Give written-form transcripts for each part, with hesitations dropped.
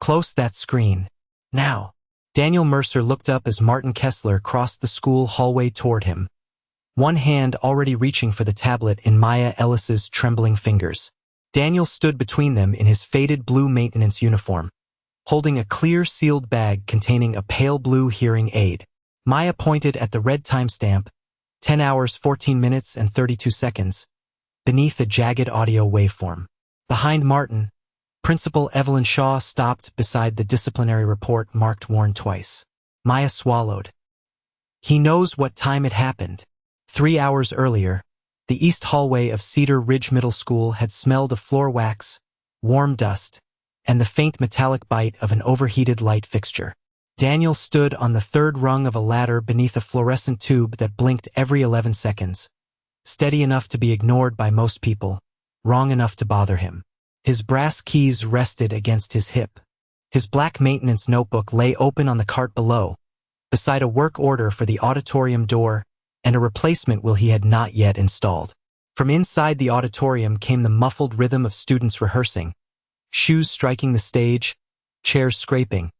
Close that screen. Now. Daniel Mercer looked up as Martin Kessler crossed the school hallway toward him, one hand already reaching for the tablet in Maya Ellis's trembling fingers. Daniel stood between them in his faded blue maintenance uniform, holding a clear sealed bag containing a pale blue hearing aid. Maya pointed at the red timestamp, 10 hours 14 minutes and 32 seconds, beneath a jagged audio waveform. Behind Martin, Principal Evelyn Shaw stopped beside the disciplinary report marked worn twice. Maya swallowed. He knows what time it happened. 3 hours earlier, the east hallway of Cedar Ridge Middle School had smelled of floor wax, warm dust, and the faint metallic bite of an overheated light fixture. Daniel stood on the third rung of a ladder beneath a fluorescent tube that blinked every 11 seconds, steady enough to be ignored by most people, wrong enough to bother him. His brass keys rested against his hip. His black maintenance notebook lay open on the cart below, beside a work order for the auditorium door and a replacement wheel he had not yet installed. From inside the auditorium came the muffled rhythm of students rehearsing, shoes striking the stage, chairs scraping,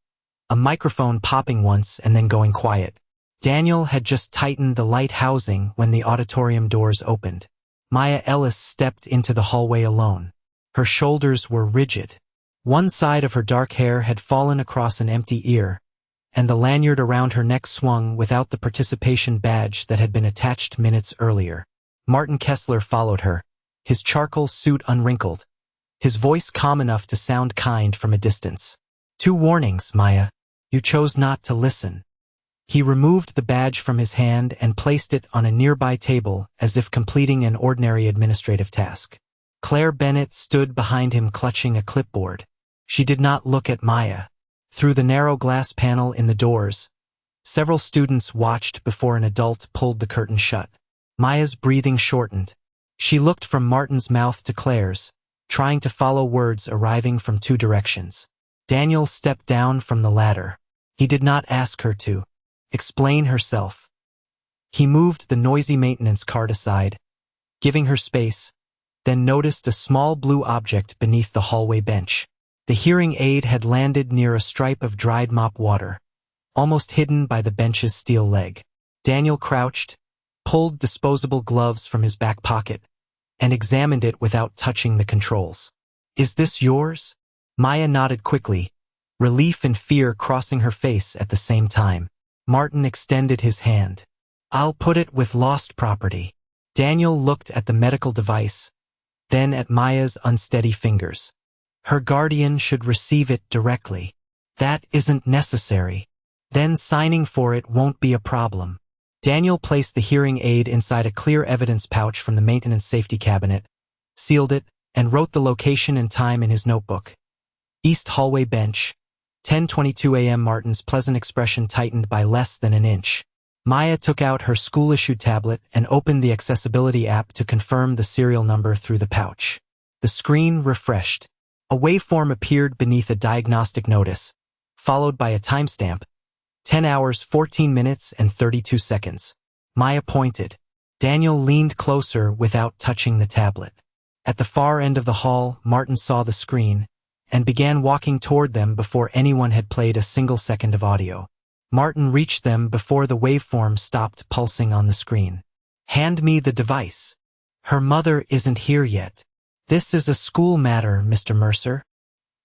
a microphone popping once and then going quiet. Daniel had just tightened the light housing when the auditorium doors opened. Maya Ellis stepped into the hallway alone. Her shoulders were rigid. One side of her dark hair had fallen across an empty ear, and the lanyard around her neck swung without the participation badge that had been attached minutes earlier. Martin Kessler followed her, his charcoal suit unwrinkled, his voice calm enough to sound kind from a distance. 2 warnings, Maya. You chose not to listen. He removed the badge from his hand and placed it on a nearby table as if completing an ordinary administrative task. Claire Bennett stood behind him clutching a clipboard. She did not look at Maya. Through the narrow glass panel in the doors, several students watched before an adult pulled the curtain shut. Maya's breathing shortened. She looked from Martin's mouth to Claire's, trying to follow words arriving from 2 directions. Daniel stepped down from the ladder. He did not ask her to explain herself. He moved the noisy maintenance cart aside, giving her space, then noticed a small blue object beneath the hallway bench. The hearing aid had landed near a stripe of dried mop water, almost hidden by the bench's steel leg. Daniel crouched, pulled disposable gloves from his back pocket, and examined it without touching the controls. Is this yours? Maya nodded quickly, relief and fear crossing her face at the same time. Martin extended his hand. I'll put it with lost property. Daniel looked at the medical device, then at Maya's unsteady fingers. Her guardian should receive it directly. That isn't necessary. Then signing for it won't be a problem. Daniel placed the hearing aid inside a clear evidence pouch from the maintenance safety cabinet, sealed it, and wrote the location and time in his notebook. East hallway bench, 10:22 a.m. Martin's pleasant expression tightened by less than an inch. Maya took out her school-issued tablet and opened the accessibility app to confirm the serial number through the pouch. The screen refreshed. A waveform appeared beneath a diagnostic notice, followed by a timestamp, 10 hours 14 minutes and 32 seconds. Maya pointed. Daniel leaned closer without touching the tablet. At the far end of the hall, Martin saw the screen and began walking toward them before anyone had played a single second of audio. Martin reached them before the waveform stopped pulsing on the screen. Hand me the device. Her mother isn't here yet. This is a school matter, Mr. Mercer.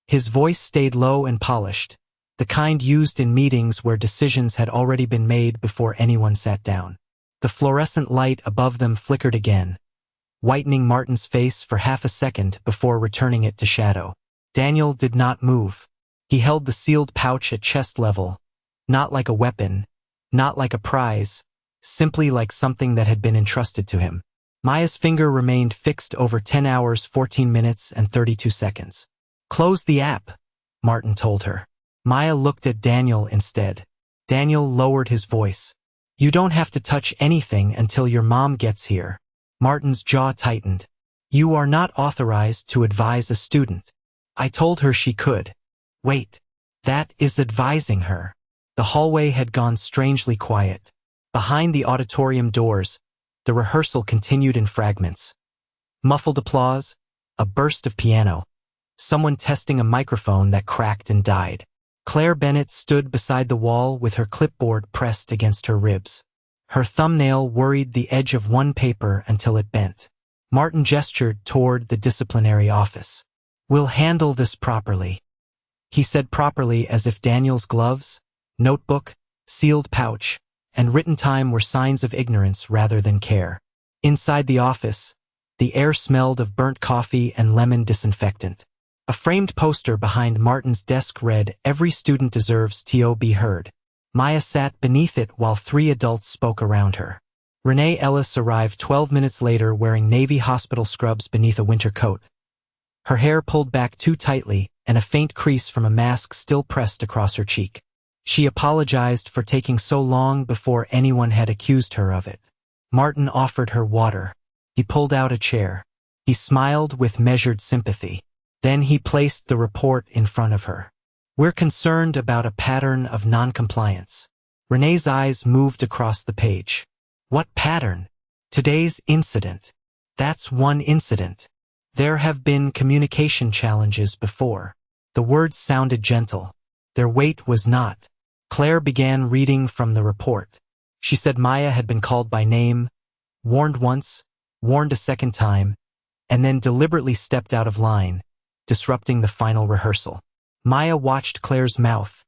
His voice stayed low and polished, the kind used in meetings where decisions had already been made before anyone sat down. The fluorescent light above them flickered again, whitening Martin's face for half a second before returning it to shadow. Daniel did not move. He held the sealed pouch at chest level, not like a weapon, not like a prize, simply like something that had been entrusted to him. Maya's finger remained fixed over 10 hours 14 minutes and 32 seconds. Close the app, Martin told her. Maya looked at Daniel instead. Daniel lowered his voice. You don't have to touch anything until your mom gets here. Martin's jaw tightened. You are not authorized to advise a student. I told her she could. Wait, that is advising her. The hallway had gone strangely quiet. Behind the auditorium doors, the rehearsal continued in fragments. Muffled applause, a burst of piano, someone testing a microphone that cracked and died. Claire Bennett stood beside the wall with her clipboard pressed against her ribs. Her thumbnail worried the edge of one paper until it bent. Martin gestured toward the disciplinary office. "We'll handle this properly." He said properly as if Daniel's gloves, notebook, sealed pouch, and written time were signs of ignorance rather than care. Inside the office, the air smelled of burnt coffee and lemon disinfectant. A framed poster behind Martin's desk read, "Every student deserves to be heard." Maya sat beneath it while 3 adults spoke around her. Renee Ellis arrived 12 minutes later wearing Navy hospital scrubs beneath a winter coat. Her hair pulled back too tightly and a faint crease from a mask still pressed across her cheek. She apologized for taking so long before anyone had accused her of it. Martin offered her water. He pulled out a chair. He smiled with measured sympathy. Then he placed the report in front of her. "We're concerned about a pattern of noncompliance." Renee's eyes moved across the page. "What pattern?" "Today's incident." "That's one incident. There have been communication challenges before." The words sounded gentle. Their weight was not. Claire began reading from the report. She said Maya had been called by name, warned once, warned a second time, and then deliberately stepped out of line, disrupting the final rehearsal. Maya watched Claire's mouth,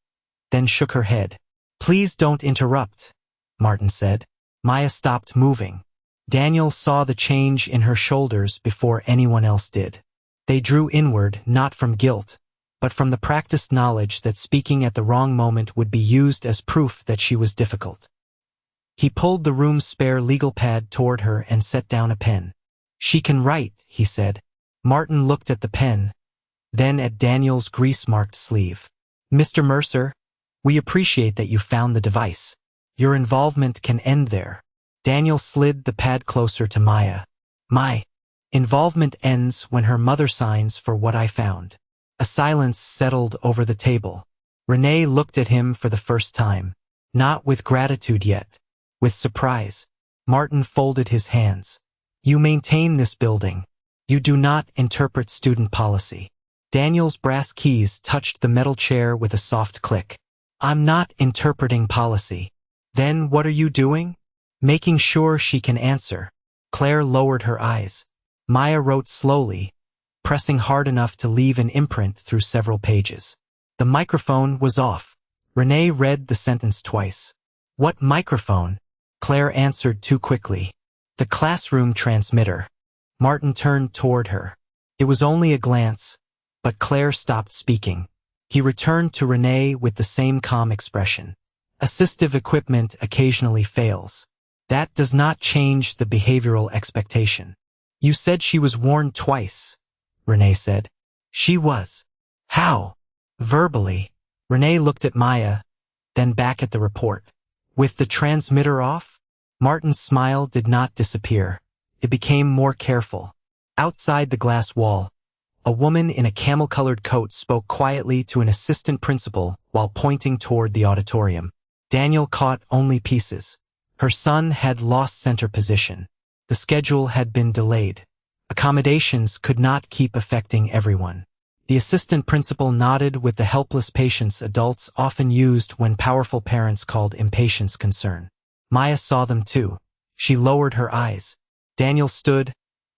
then shook her head. "Please don't interrupt," Martin said. Maya stopped moving. Daniel saw the change in her shoulders before anyone else did. They drew inward, not from guilt, but from the practiced knowledge that speaking at the wrong moment would be used as proof that she was difficult. He pulled the room's spare legal pad toward her and set down a pen. "She can write," he said. Martin looked at the pen, then at Daniel's grease-marked sleeve. "Mr. Mercer, we appreciate that you found the device. Your involvement can end there." Daniel slid the pad closer to Maya. "My involvement ends when her mother signs for what I found." A silence settled over the table. Renee looked at him for the first time. Not with gratitude yet. With surprise. Martin folded his hands. "You maintain this building. You do not interpret student policy." Daniel's brass keys touched the metal chair with a soft click. "I'm not interpreting policy." "Then what are you doing?" "Making sure she can answer." Claire lowered her eyes. Maya wrote slowly, pressing hard enough to leave an imprint through several pages. The microphone was off. Renee read the sentence twice. "What microphone?" Claire answered too quickly. "The classroom transmitter." Martin turned toward her. It was only a glance, but Claire stopped speaking. He returned to Renee with the same calm expression. "Assistive equipment occasionally fails. That does not change the behavioral expectation." "You said she was warned twice," Renee said. "She was." "How?" "Verbally." Renee looked at Maya, then back at the report. "With the transmitter off?" Martin's smile did not disappear. It became more careful. Outside the glass wall, a woman in a camel-colored coat spoke quietly to an assistant principal while pointing toward the auditorium. Daniel caught only pieces. Her son had lost center position. The schedule had been delayed. Accommodations could not keep affecting everyone. The assistant principal nodded with the helpless patience adults often used when powerful parents called impatience concern. Maya saw them too. She lowered her eyes. Daniel stood,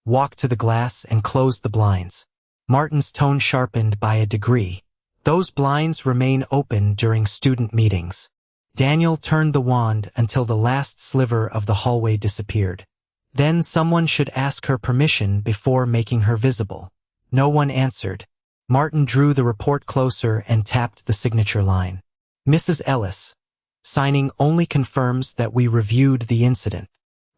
walked to the glass, and closed the blinds. Martin's tone sharpened by a degree. "Those blinds remain open during student meetings." Daniel turned the wand until the last sliver of the hallway disappeared. "Then someone should ask her permission before making her visible." No one answered. Martin drew the report closer and tapped the signature line. "Mrs. Ellis, signing only confirms that we reviewed the incident."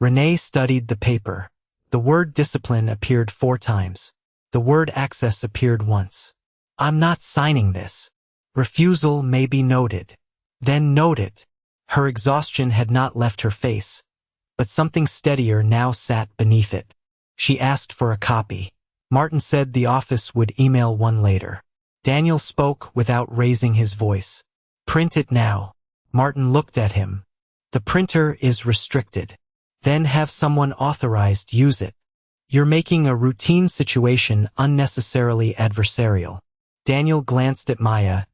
Renee studied the paper. The word discipline appeared 4 times. The word access appeared once. "I'm not signing this." "Refusal may be noted." "Then note it." Her exhaustion had not left her face, but something steadier now sat beneath it. She asked for a copy. Martin said the office would email one later. Daniel spoke without raising his voice. "Print it now." Martin looked at him. "The printer is restricted." "Then have someone authorized use it." You're making a routine situation unnecessarily adversarial. Daniel glanced at Maya,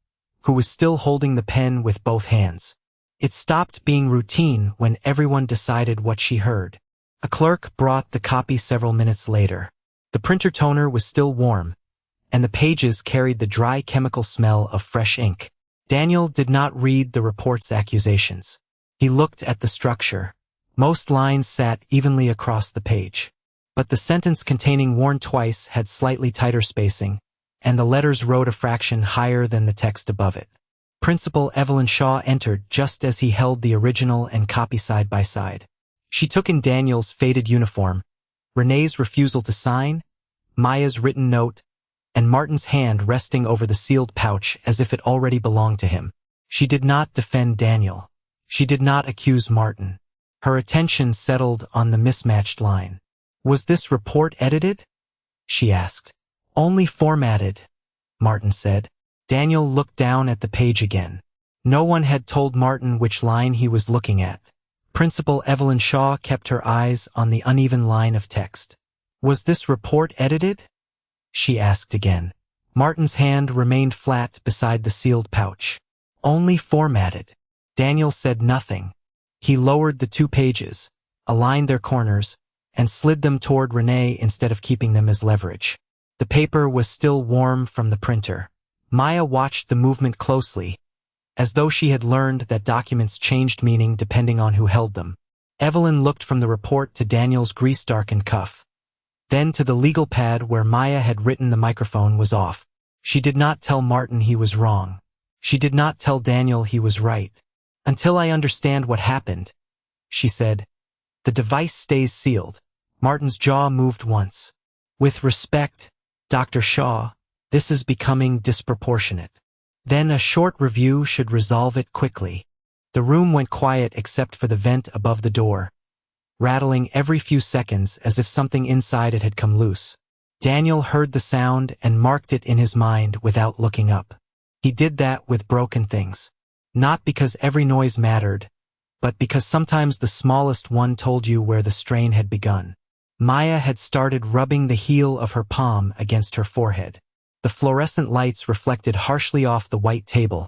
who was still holding the pen with both hands. It stopped being routine when everyone decided what she heard. A clerk brought the copy several minutes later. The printer toner was still warm, and the pages carried the dry chemical smell of fresh ink. Daniel did not read the report's accusations. He looked at the structure. Most lines sat evenly across the page. But the sentence containing "worn twice" had slightly tighter spacing, and the letters wrote a fraction higher than the text above it. Principal Evelyn Shaw entered just as he held the original and copy side by side. She took in Daniel's faded uniform, Renee's refusal to sign, Maya's written note, and Martin's hand resting over the sealed pouch as if it already belonged to him. She did not defend Daniel. She did not accuse Martin. Her attention settled on the mismatched line. "Was this report edited?" she asked. "Only formatted," Martin said. Daniel looked down at the page again. No one had told Martin which line he was looking at. Principal Evelyn Shaw kept her eyes on the uneven line of text. "Was this report edited?" she asked again. Martin's hand remained flat beside the sealed pouch. "Only formatted." Daniel said nothing. He lowered the 2 pages, aligned their corners, and slid them toward Renee instead of keeping them as leverage. The paper was still warm from the printer. Maya watched the movement closely, as though she had learned that documents changed meaning depending on who held them. Evelyn looked from the report to Daniel's grease-darkened cuff. Then to the legal pad where Maya had written the microphone was off. She did not tell Martin he was wrong. She did not tell Daniel he was right. "Until I understand what happened," she said. "The device stays sealed." Martin's jaw moved once. "With respect, Dr. Shaw, this is becoming disproportionate." Then a short review should resolve it quickly. The room went quiet except for the vent above the door, rattling every few seconds as if something inside it had come loose. Daniel heard the sound and marked it in his mind without looking up. He did that with broken things. Not because every noise mattered, but because sometimes the smallest one told you where the strain had begun. Maya had started rubbing the heel of her palm against her forehead. The fluorescent lights reflected harshly off the white table,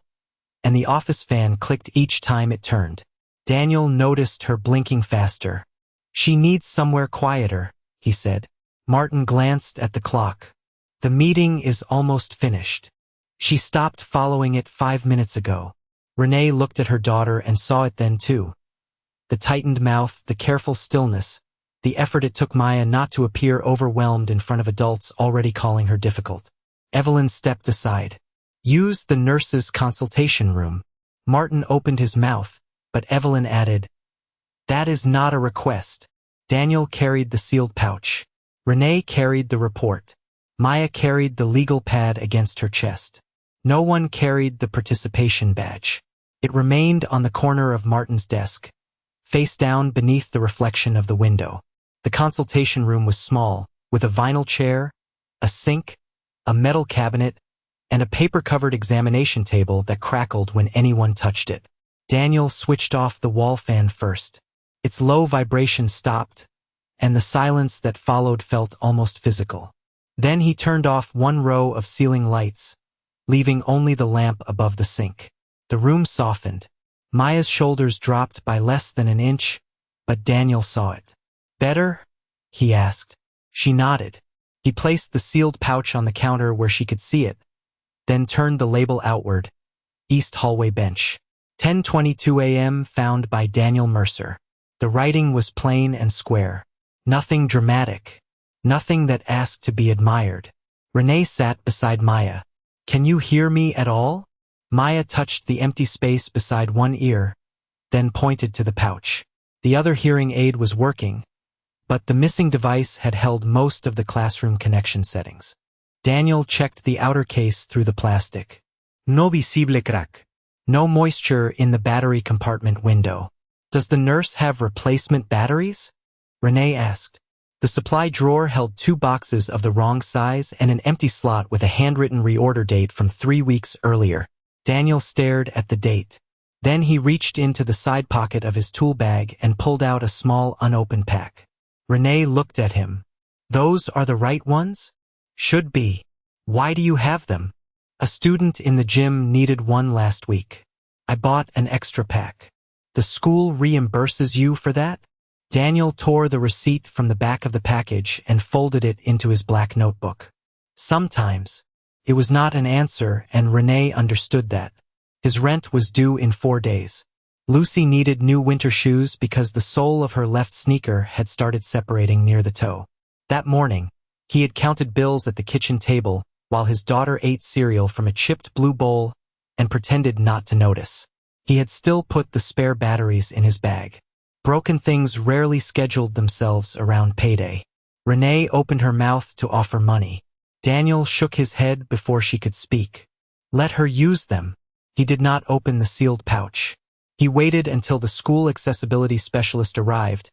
and the office fan clicked each time it turned. Daniel noticed her blinking faster. "She needs somewhere quieter," he said. Martin glanced at the clock. "The meeting is almost finished. She stopped following it 5 minutes ago." Renee looked at her daughter and saw it then too. The tightened mouth, the careful stillness, the effort it took Maya not to appear overwhelmed in front of adults already calling her difficult. Evelyn stepped aside. "Use the nurse's consultation room." Martin opened his mouth, but Evelyn added, "That is not a request." Daniel carried the sealed pouch. Renee carried the report. Maya carried the legal pad against her chest. No one carried the participation badge. It remained on the corner of Martin's desk, face down beneath the reflection of the window. The consultation room was small, with a vinyl chair, a sink, a metal cabinet, and a paper-covered examination table that crackled when anyone touched it. Daniel switched off the wall fan first. Its low vibration stopped, and the silence that followed felt almost physical. Then he turned off one row of ceiling lights, leaving only the lamp above the sink. The room softened. Maya's shoulders dropped by less than an inch, but Daniel saw it. "Better?" he asked. She nodded. He placed the sealed pouch on the counter where she could see it, then turned the label outward. East Hallway Bench. 10:22 a.m. found by Daniel Mercer. The writing was plain and square. Nothing dramatic. Nothing that asked to be admired. Renee sat beside Maya. "Can you hear me at all?" Maya touched the empty space beside one ear, then pointed to the pouch. The other hearing aid was working, but the missing device had held most of the classroom connection settings. Daniel checked the outer case through the plastic. "No visible crack." No moisture in the battery compartment window. "Does the nurse have replacement batteries?" Renee asked. The supply drawer held 2 boxes of the wrong size and an empty slot with a handwritten reorder date from 3 weeks earlier. Daniel stared at the date. Then he reached into the side pocket of his tool bag and pulled out a small unopened pack. Renee looked at him. Those are the right ones? Should be. Why do you have them? A student in the gym needed one last week. I bought an extra pack. The school reimburses you for that? Daniel tore the receipt from the back of the package and folded it into his black notebook. Sometimes. It was not an answer, and Renee understood that. His rent was due in 4 days. Lucy needed new winter shoes because the sole of her left sneaker had started separating near the toe. That morning, he had counted bills at the kitchen table while his daughter ate cereal from a chipped blue bowl and pretended not to notice. He had still put the spare batteries in his bag. Broken things rarely scheduled themselves around payday. Renee opened her mouth to offer money. Daniel shook his head before she could speak. Let her use them. He did not open the sealed pouch. He waited until the school accessibility specialist arrived,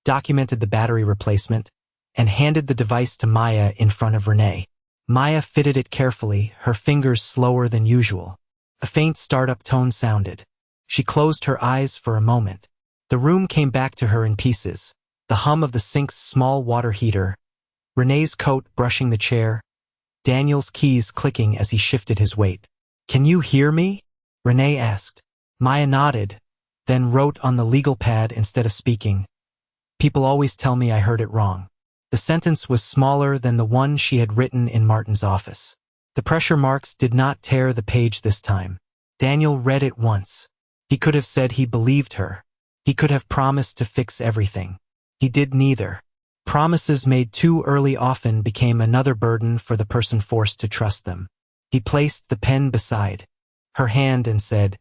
documented the battery replacement, and handed the device to Maya in front of Renee. Maya fitted it carefully, her fingers slower than usual. A faint startup tone sounded. She closed her eyes for a moment. The room came back to her in pieces, the hum of the sink's small water heater, Renee's coat brushing the chair, Daniel's keys clicking as he shifted his weight. Can you hear me? Renee asked. Maya nodded, then wrote on the legal pad instead of speaking. People always tell me I heard it wrong. The sentence was smaller than the one she had written in Martin's office. The pressure marks did not tear the page this time. Daniel read it once. He could have said he believed her. He could have promised to fix everything. He did neither. Promises made too early often became another burden for the person forced to trust them. He placed the pen beside her hand and said,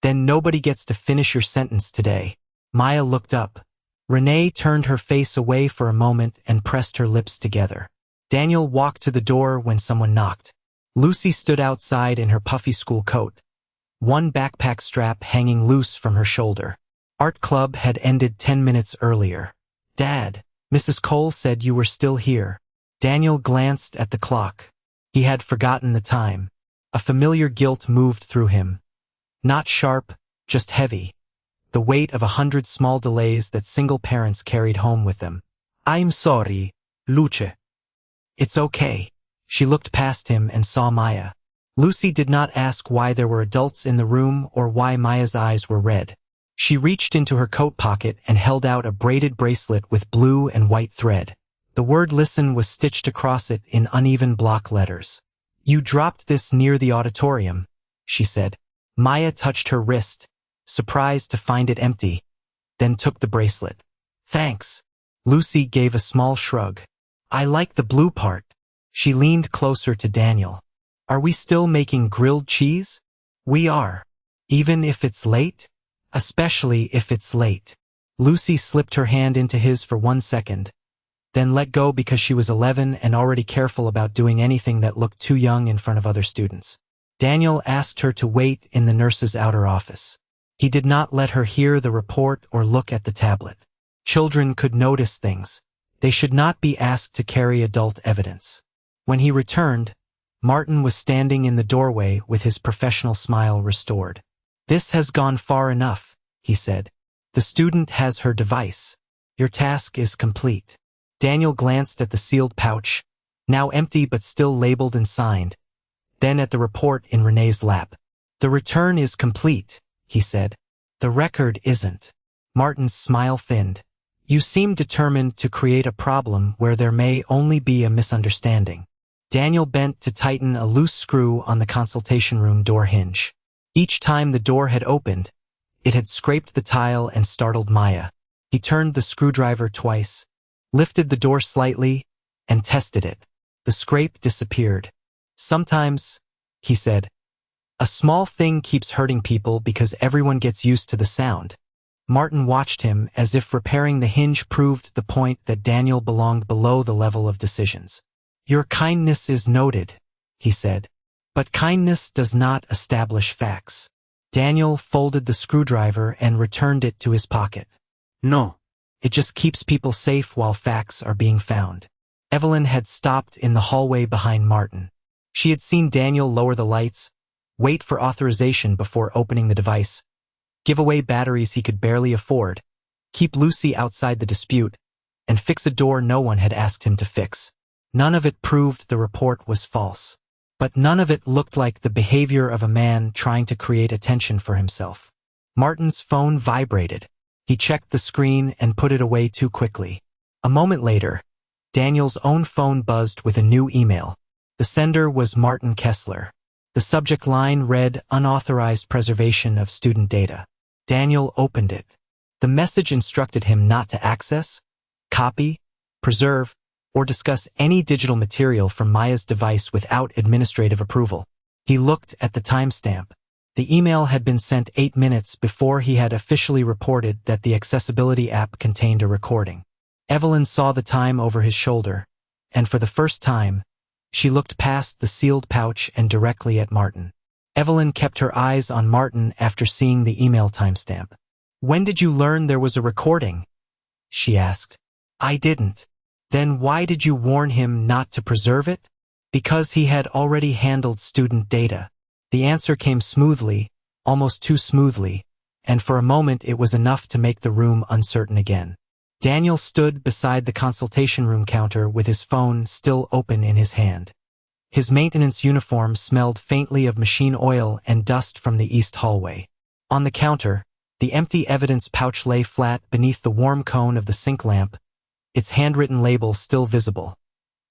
Then nobody gets to finish your sentence today. Maya looked up. Renee turned her face away for a moment and pressed her lips together. Daniel walked to the door when someone knocked. Lucy stood outside in her puffy school coat, one backpack strap hanging loose from her shoulder. Art club had ended 10 minutes earlier. Dad, Mrs. Cole said you were still here. Daniel glanced at the clock. He had forgotten the time. A familiar guilt moved through him. Not sharp, just heavy. The weight of 100 small delays that single parents carried home with them. I'm sorry, Luce. It's okay. She looked past him and saw Maya. Lucy did not ask why there were adults in the room or why Maya's eyes were red. She reached into her coat pocket and held out a braided bracelet with blue and white thread. The word listen was stitched across it in uneven block letters. You dropped this near the auditorium, she said. Maya touched her wrist, surprised to find it empty, then took the bracelet. Thanks. Lucy gave a small shrug. I like the blue part. She leaned closer to Daniel. Are we still making grilled cheese? We are. Even if it's late? Especially if it's late. Lucy slipped her hand into his for 1 second, then let go because she was 11 and already careful about doing anything that looked too young in front of other students. Daniel asked her to wait in the nurse's outer office. He did not let her hear the report or look at the tablet. Children could notice things. They should not be asked to carry adult evidence. When he returned, Martin was standing in the doorway with his professional smile restored. This has gone far enough, he said. The student has her device. Your task is complete. Daniel glanced at the sealed pouch, now empty but still labeled and signed, then at the report in Renee's lap. The return is complete, he said. The record isn't. Martin's smile thinned. You seem determined to create a problem where there may only be a misunderstanding. Daniel bent to tighten a loose screw on the consultation room door hinge. Each time the door had opened, it had scraped the tile and startled Maya. He turned the screwdriver twice, lifted the door slightly, and tested it. The scrape disappeared. Sometimes, he said, a small thing keeps hurting people because everyone gets used to the sound. Martin watched him as if repairing the hinge proved the point that Daniel belonged below the level of decisions. Your kindness is noted, he said. But kindness does not establish facts. Daniel folded the screwdriver and returned it to his pocket. No. It just keeps people safe while facts are being found. Evelyn had stopped in the hallway behind Martin. She had seen Daniel lower the lights, wait for authorization before opening the device, give away batteries he could barely afford, keep Lucy outside the dispute, and fix a door no one had asked him to fix. None of it proved the report was false. But none of it looked like the behavior of a man trying to create attention for himself. Martin's phone vibrated. He checked the screen and put it away too quickly. A moment later, Daniel's own phone buzzed with a new email. The sender was Martin Kessler. The subject line read, "Unauthorized preservation of student data." Daniel opened it. The message instructed him not to access, copy, preserve, or discuss any digital material from Maya's device without administrative approval. He looked at the timestamp. The email had been sent 8 minutes before he had officially reported that the accessibility app contained a recording. Evelyn saw the time over his shoulder, and for the first time, she looked past the sealed pouch and directly at Martin. Evelyn kept her eyes on Martin after seeing the email timestamp. "When did you learn there was a recording?" she asked. "I didn't." "Then why did you warn him not to preserve it?" "Because he had already handled student data." The answer came smoothly, almost too smoothly, and for a moment it was enough to make the room uncertain again. Daniel stood beside the consultation room counter with his phone still open in his hand. His maintenance uniform smelled faintly of machine oil and dust from the east hallway. On the counter, the empty evidence pouch lay flat beneath the warm cone of the sink lamp, its handwritten label still visible.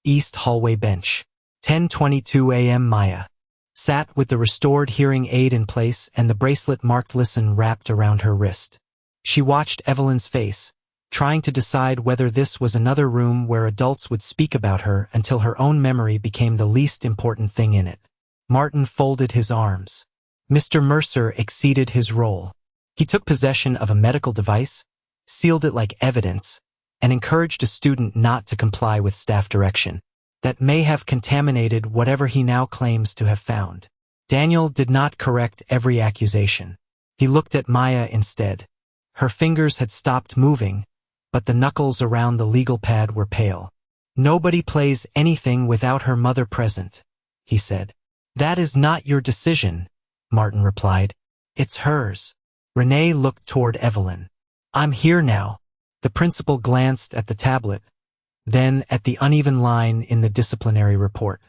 East hallway bench. 10:22 a.m. Maya sat with the restored hearing aid in place and the bracelet marked "Listen" wrapped around her wrist. She watched Evelyn's face, trying to decide whether this was another room where adults would speak about her until her own memory became the least important thing in it. Martin folded his arms. Mr. Mercer exceeded his role. He took possession of a medical device, sealed it like evidence, and encouraged a student not to comply with staff direction. That may have contaminated whatever he now claims to have found. Daniel did not correct every accusation. He looked at Maya instead. Her fingers had stopped moving, but the knuckles around the legal pad were pale. "Nobody plays anything without her mother present," he said. "That is not your decision," Martin replied. "It's hers." Renee looked toward Evelyn. "I'm here now." The principal glanced at the tablet, then at the uneven line in the disciplinary report.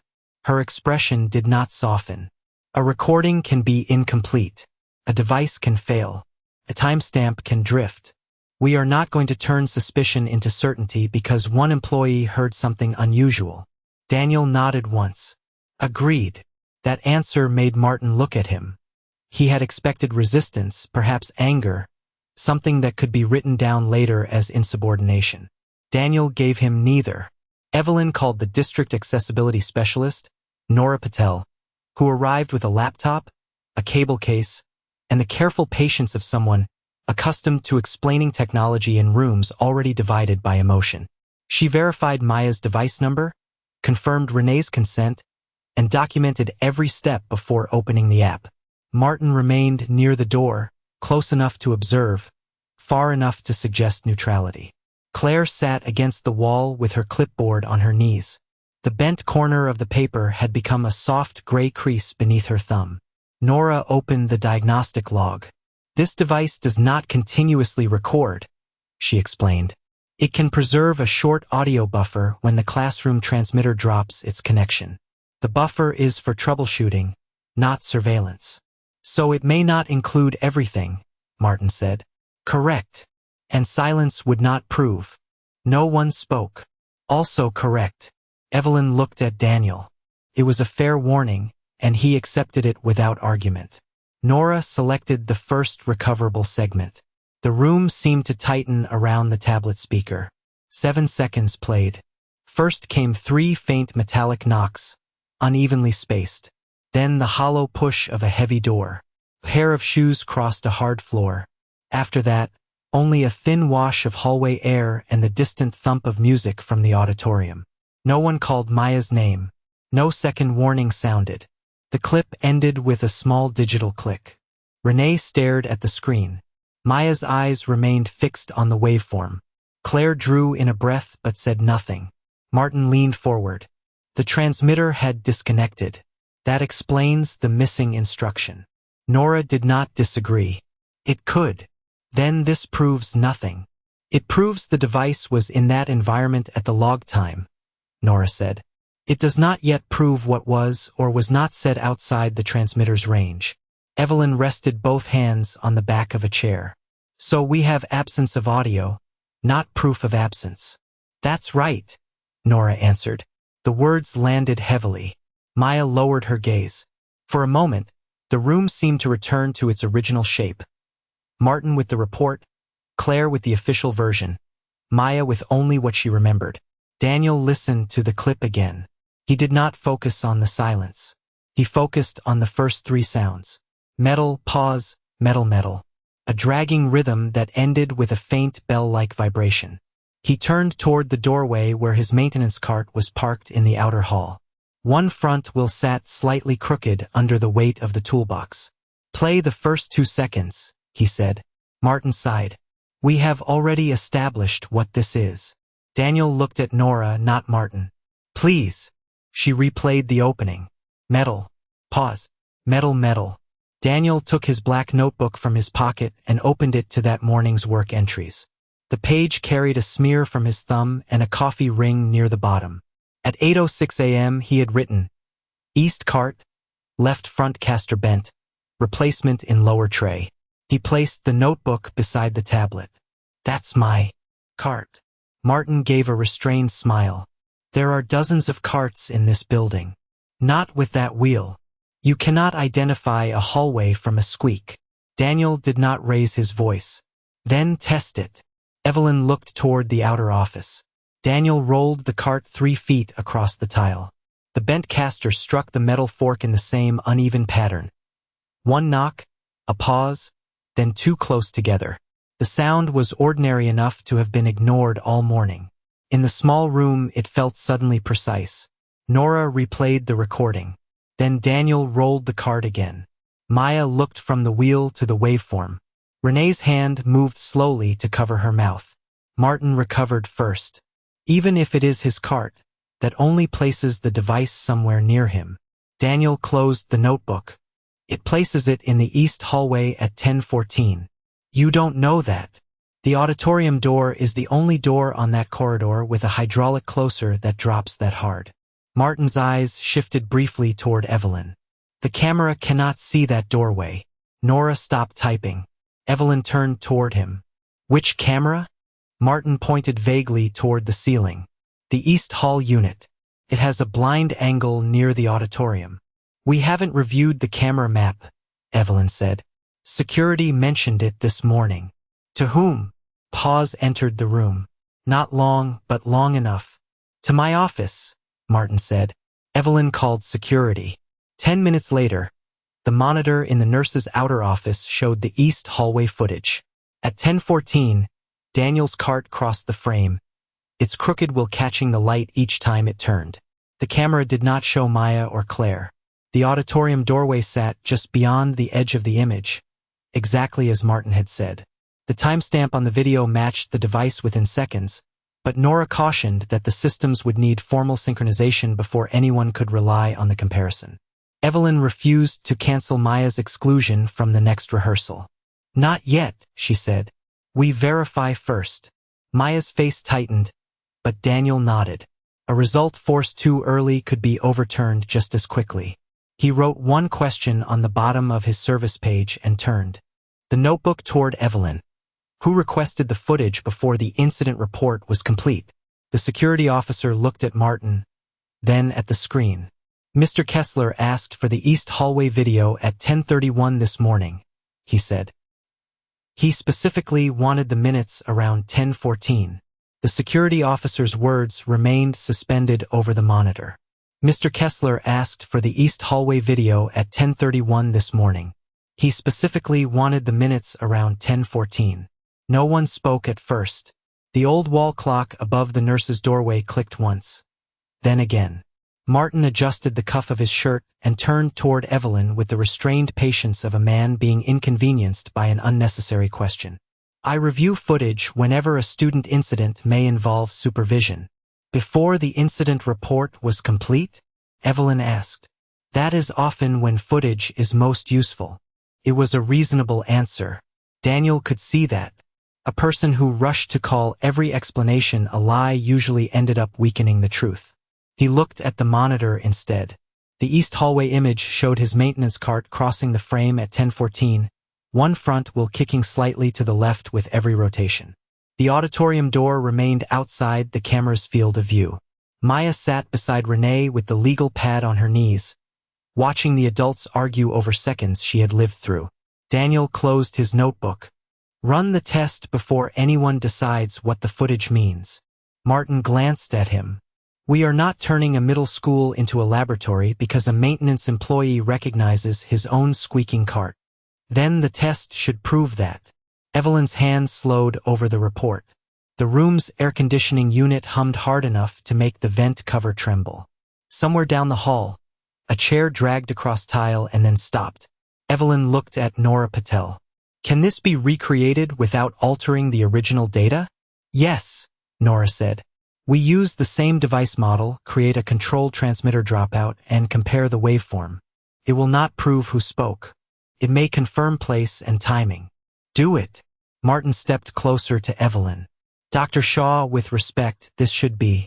Her expression did not soften. "A recording can be incomplete. A device can fail. A timestamp can drift. We are not going to turn suspicion into certainty because one employee heard something unusual." Daniel nodded once. "Agreed." That answer made Martin look at him. He had expected resistance, perhaps anger, something that could be written down later as insubordination. Daniel gave him neither. Evelyn called the district accessibility specialist, Nora Patel, who arrived with a laptop, a cable case, and the careful patience of someone accustomed to explaining technology in rooms already divided by emotion. She verified Maya's device number, confirmed Renee's consent, and documented every step before opening the app. Martin remained near the door, close enough to observe, far enough to suggest neutrality. Claire sat against the wall with her clipboard on her knees. The bent corner of the paper had become a soft gray crease beneath her thumb. Nora opened the diagnostic log. "This device does not continuously record," she explained. "It can preserve a short audio buffer when the classroom transmitter drops its connection. The buffer is for troubleshooting, not surveillance." "So it may not include everything," Martin said. "Correct. And silence would not prove." No one spoke. "Also correct." Evelyn looked at Daniel. It was a fair warning, and he accepted it without argument. Nora selected the first recoverable segment. The room seemed to tighten around the tablet speaker. 7 seconds played. First came 3 faint metallic knocks, unevenly spaced. Then the hollow push of a heavy door. A pair of shoes crossed a hard floor. After that, only a thin wash of hallway air and the distant thump of music from the auditorium. No one called Maya's name. No second warning sounded. The clip ended with a small digital click. Renee stared at the screen. Maya's eyes remained fixed on the waveform. Claire drew in a breath but said nothing. Martin leaned forward. The transmitter had disconnected. That explains the missing instruction. Nora did not disagree. It could. Then this proves nothing. It proves the device was in that environment at the log time, Nora said. It does not yet prove what was or was not said outside the transmitter's range. Evelyn rested both hands on the back of a chair. So we have absence of audio, not proof of absence. That's right, Nora answered. The words landed heavily. Maya lowered her gaze. For a moment, the room seemed to return to its original shape. Martin with the report, Claire with the official version, Maya with only what she remembered. Daniel listened to the clip again. He did not focus on the silence. He focused on the first three sounds. Metal, pause, metal, metal. A dragging rhythm that ended with a faint bell-like vibration. He turned toward the doorway where his maintenance cart was parked in the outer hall. One front wheel sat slightly crooked under the weight of the toolbox. Play the first 2 seconds, he said. Martin sighed. We have already established what this is. Daniel looked at Nora, not Martin. Please. She replayed the opening. Metal. Pause. Metal, metal. Daniel took his black notebook from his pocket and opened it to that morning's work entries. The page carried a smear from his thumb and a coffee ring near the bottom. At 8:06 a.m. he had written, East cart, left front caster bent, replacement in lower tray. He placed the notebook beside the tablet. That's my cart. Martin gave a restrained smile. There are dozens of carts in this building. Not with that wheel. You cannot identify a hallway from a squeak. Daniel did not raise his voice. Then test it. Evelyn looked toward the outer office. Daniel rolled the cart 3 feet across the tile. The bent caster struck the metal fork in the same uneven pattern. One knock, a pause, then 2 close together. The sound was ordinary enough to have been ignored all morning. In the small room, it felt suddenly precise. Nora replayed the recording. Then Daniel rolled the cart again. Maya looked from the wheel to the waveform. Renee's hand moved slowly to cover her mouth. Martin recovered first. Even if it is his cart, that only places the device somewhere near him. Daniel closed the notebook. It places it in the east hallway at 10:14. You don't know that. The auditorium door is the only door on that corridor with a hydraulic closer that drops that hard. Martin's eyes shifted briefly toward Evelyn. The camera cannot see that doorway. Nora stopped typing. Evelyn turned toward him. Which camera? Martin pointed vaguely toward the ceiling. The East Hall unit. It has a blind angle near the auditorium. We haven't reviewed the camera map, Evelyn said. Security mentioned it this morning. To whom? Pause entered the room. Not long, but long enough. To my office, Martin said. Evelyn called security. 10 minutes later, the monitor in the nurse's outer office showed the east hallway footage. At 10:14, Daniel's cart crossed the frame, its crooked wheel catching the light each time it turned. The camera did not show Maya or Claire. The auditorium doorway sat just beyond the edge of the image, exactly as Martin had said. The timestamp on the video matched the device within seconds, but Nora cautioned that the systems would need formal synchronization before anyone could rely on the comparison. Evelyn refused to cancel Maya's exclusion from the next rehearsal. Not yet, she said. We verify first. Maya's face tightened, but Daniel nodded. A result forced too early could be overturned just as quickly. He wrote one question on the bottom of his service page and turned the notebook toward Evelyn, who requested the footage before the incident report was complete. The security officer looked at Martin, then at the screen. Mr. Kessler asked for the East Hallway video at 10:31 this morning, he said. He specifically wanted the minutes around 10:14. The security officer's words remained suspended over the monitor. Mr. Kessler asked for the East Hallway video at 10:31 this morning. He specifically wanted the minutes around 10:14. No one spoke at first. The old wall clock above the nurse's doorway clicked once. Then again. Martin adjusted the cuff of his shirt and turned toward Evelyn with the restrained patience of a man being inconvenienced by an unnecessary question. I review footage whenever a student incident may involve supervision. Before the incident report was complete? Evelyn asked. That is often when footage is most useful. It was a reasonable answer. Daniel could see that. A person who rushed to call every explanation a lie usually ended up weakening the truth. He looked at the monitor instead. The east hallway image showed his maintenance cart crossing the frame at 10:14, one front wheel kicking slightly to the left with every rotation. The auditorium door remained outside the camera's field of view. Maya sat beside Renee with the legal pad on her knees, watching the adults argue over seconds she had lived through. Daniel closed his notebook. Run the test before anyone decides what the footage means. Martin glanced at him. We are not turning a middle school into a laboratory because a maintenance employee recognizes his own squeaking cart. Then the test should prove that. Evelyn's hand slowed over the report. The room's air conditioning unit hummed hard enough to make the vent cover tremble. Somewhere down the hall, a chair dragged across tile and then stopped. Evelyn looked at Nora Patel. Can this be recreated without altering the original data? Yes, Nora said. We use the same device model, create a control transmitter dropout, and compare the waveform. It will not prove who spoke. It may confirm place and timing. Do it. Martin stepped closer to Evelyn. Dr. Shaw, with respect, this should be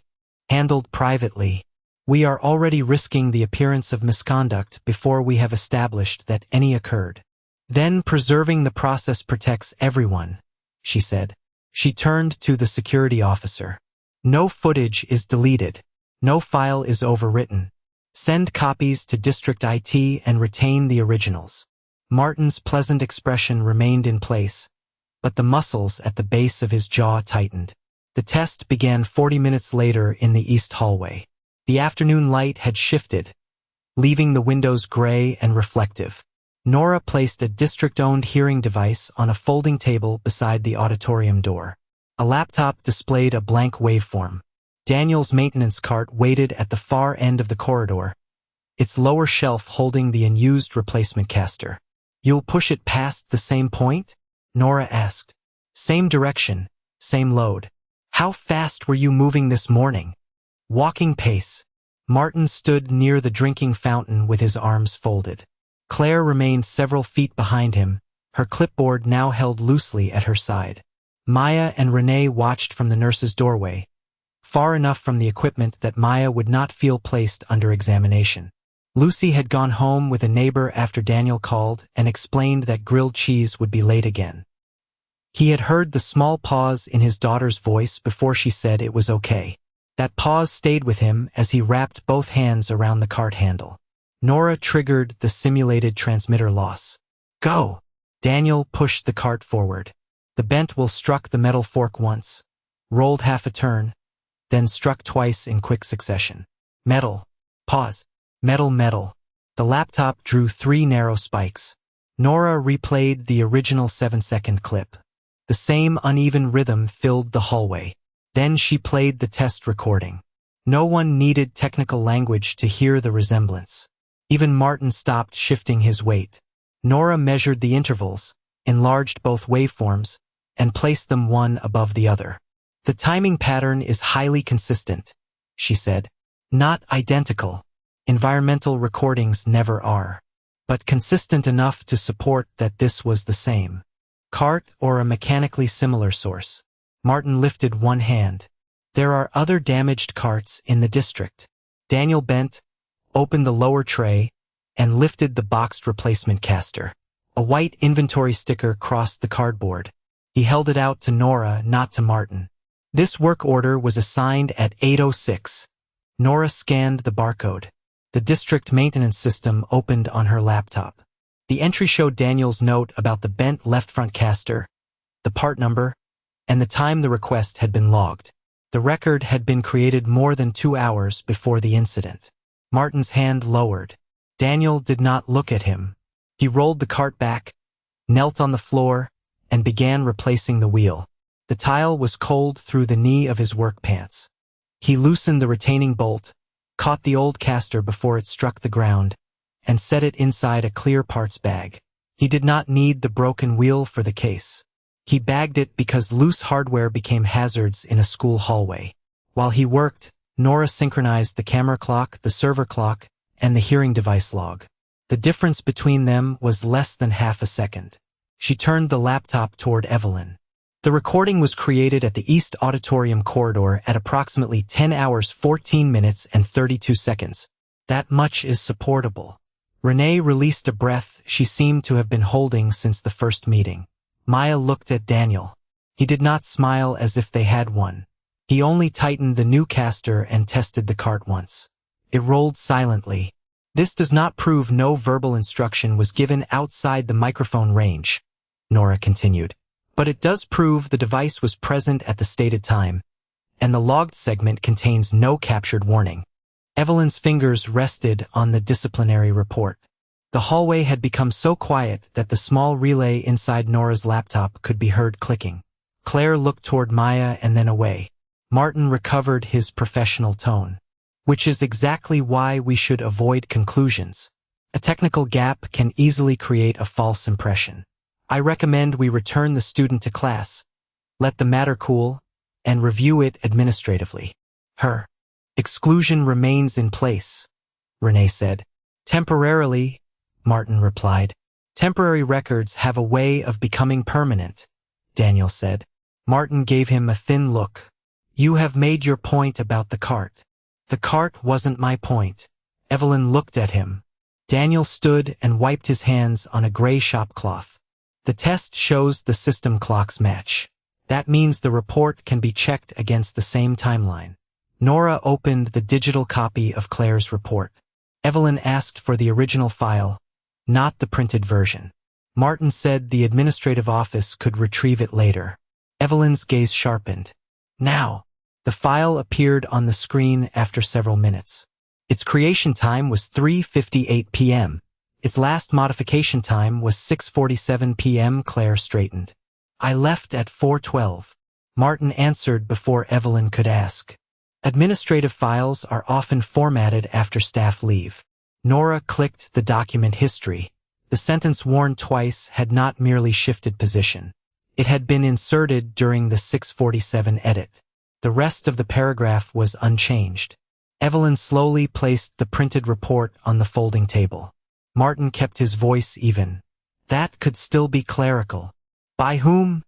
handled privately. We are already risking the appearance of misconduct before we have established that any occurred. Then preserving the process protects everyone, she said. She turned to the security officer. No footage is deleted. No file is overwritten. Send copies to District IT and retain the originals. Martin's pleasant expression remained in place, but the muscles at the base of his jaw tightened. The test began 40 minutes later in the east hallway. The afternoon light had shifted, leaving the windows gray and reflective. Nora placed a district-owned hearing device on a folding table beside the auditorium door. A laptop displayed a blank waveform. Daniel's maintenance cart waited at the far end of the corridor, its lower shelf holding the unused replacement caster. You'll push it past the same point? Nora asked. Same direction, same load. How fast were you moving this morning? Walking pace. Martin stood near the drinking fountain with his arms folded. Claire remained several feet behind him, her clipboard now held loosely at her side. Maya and Renee watched from the nurse's doorway, far enough from the equipment that Maya would not feel placed under examination. Lucy had gone home with a neighbor after Daniel called and explained that grilled cheese would be late again. He had heard the small pause in his daughter's voice before she said it was okay. That pause stayed with him as he wrapped both hands around the cart handle. Nora triggered the simulated transmitter loss. Go! Daniel pushed the cart forward. The bent wheel struck the metal fork once, rolled half a turn, then struck twice in quick succession. Metal. Pause. Metal, metal. The laptop drew 3 narrow spikes. Nora replayed the original 7-second clip. The same uneven rhythm filled the hallway. Then she played the test recording. No one needed technical language to hear the resemblance. Even Martin stopped shifting his weight. Nora measured the intervals, enlarged both waveforms, and placed them one above the other. The timing pattern is highly consistent, she said. Not identical. Environmental recordings never are. But consistent enough to support that this was the same cart or a mechanically similar source. Martin lifted one hand. There are other damaged carts in the district. Daniel bent, opened the lower tray, and lifted the boxed replacement caster. A white inventory sticker crossed the cardboard. He held it out to Nora, not to Martin. This work order was assigned at 8:06. Nora scanned the barcode. The district maintenance system opened on her laptop. The entry showed Daniel's note about the bent left front caster, the part number, and the time the request had been logged. The record had been created more than 2 hours before the incident. Martin's hand lowered. Daniel did not look at him. He rolled the cart back, knelt on the floor, and began replacing the wheel. The tile was cold through the knee of his work pants. He loosened the retaining bolt, caught the old caster before it struck the ground, and set it inside a clear parts bag. He did not need the broken wheel for the case. He bagged it because loose hardware became hazards in a school hallway. While he worked, Nora synchronized the camera clock, the server clock, and the hearing device log. The difference between them was less than half a second. She turned the laptop toward Evelyn. The recording was created at the East Auditorium corridor at approximately 10 hours 14 minutes and 32 seconds. That much is supportable. Renee released a breath she seemed to have been holding since the first meeting. Maya looked at Daniel. He did not smile as if they had one. He only tightened the new caster and tested the cart once. It rolled silently. This does not prove no verbal instruction was given outside the microphone range, Nora continued. But it does prove the device was present at the stated time, and the logged segment contains no captured warning. Evelyn's fingers rested on the disciplinary report. The hallway had become so quiet that the small relay inside Nora's laptop could be heard clicking. Claire looked toward Maya and then away. Martin recovered his professional tone. Which is exactly why we should avoid conclusions. A technical gap can easily create a false impression. I recommend we return the student to class, let the matter cool, and review it administratively. Her exclusion remains in place, Renee said. Temporarily, Martin replied. Temporary records have a way of becoming permanent, Daniel said. Martin gave him a thin look. You have made your point about the cart. The cart wasn't my point. Evelyn looked at him. Daniel stood and wiped his hands on a gray shop cloth. The test shows the system clocks match. That means the report can be checked against the same timeline. Nora opened the digital copy of Claire's report. Evelyn asked for the original file, not the printed version. Martin said the administrative office could retrieve it later. Evelyn's gaze sharpened. Now, the file appeared on the screen after several minutes. Its creation time was 3:58 p.m. Its last modification time was 6:47 p.m. Claire straightened. I left at 4:12. Martin answered before Evelyn could ask. Administrative files are often formatted after staff leave. Nora clicked the document history. The sentence worn twice had not merely shifted position. It had been inserted during the 6:47 edit. The rest of the paragraph was unchanged. Evelyn slowly placed the printed report on the folding table. Martin kept his voice even. That could still be clerical. By whom?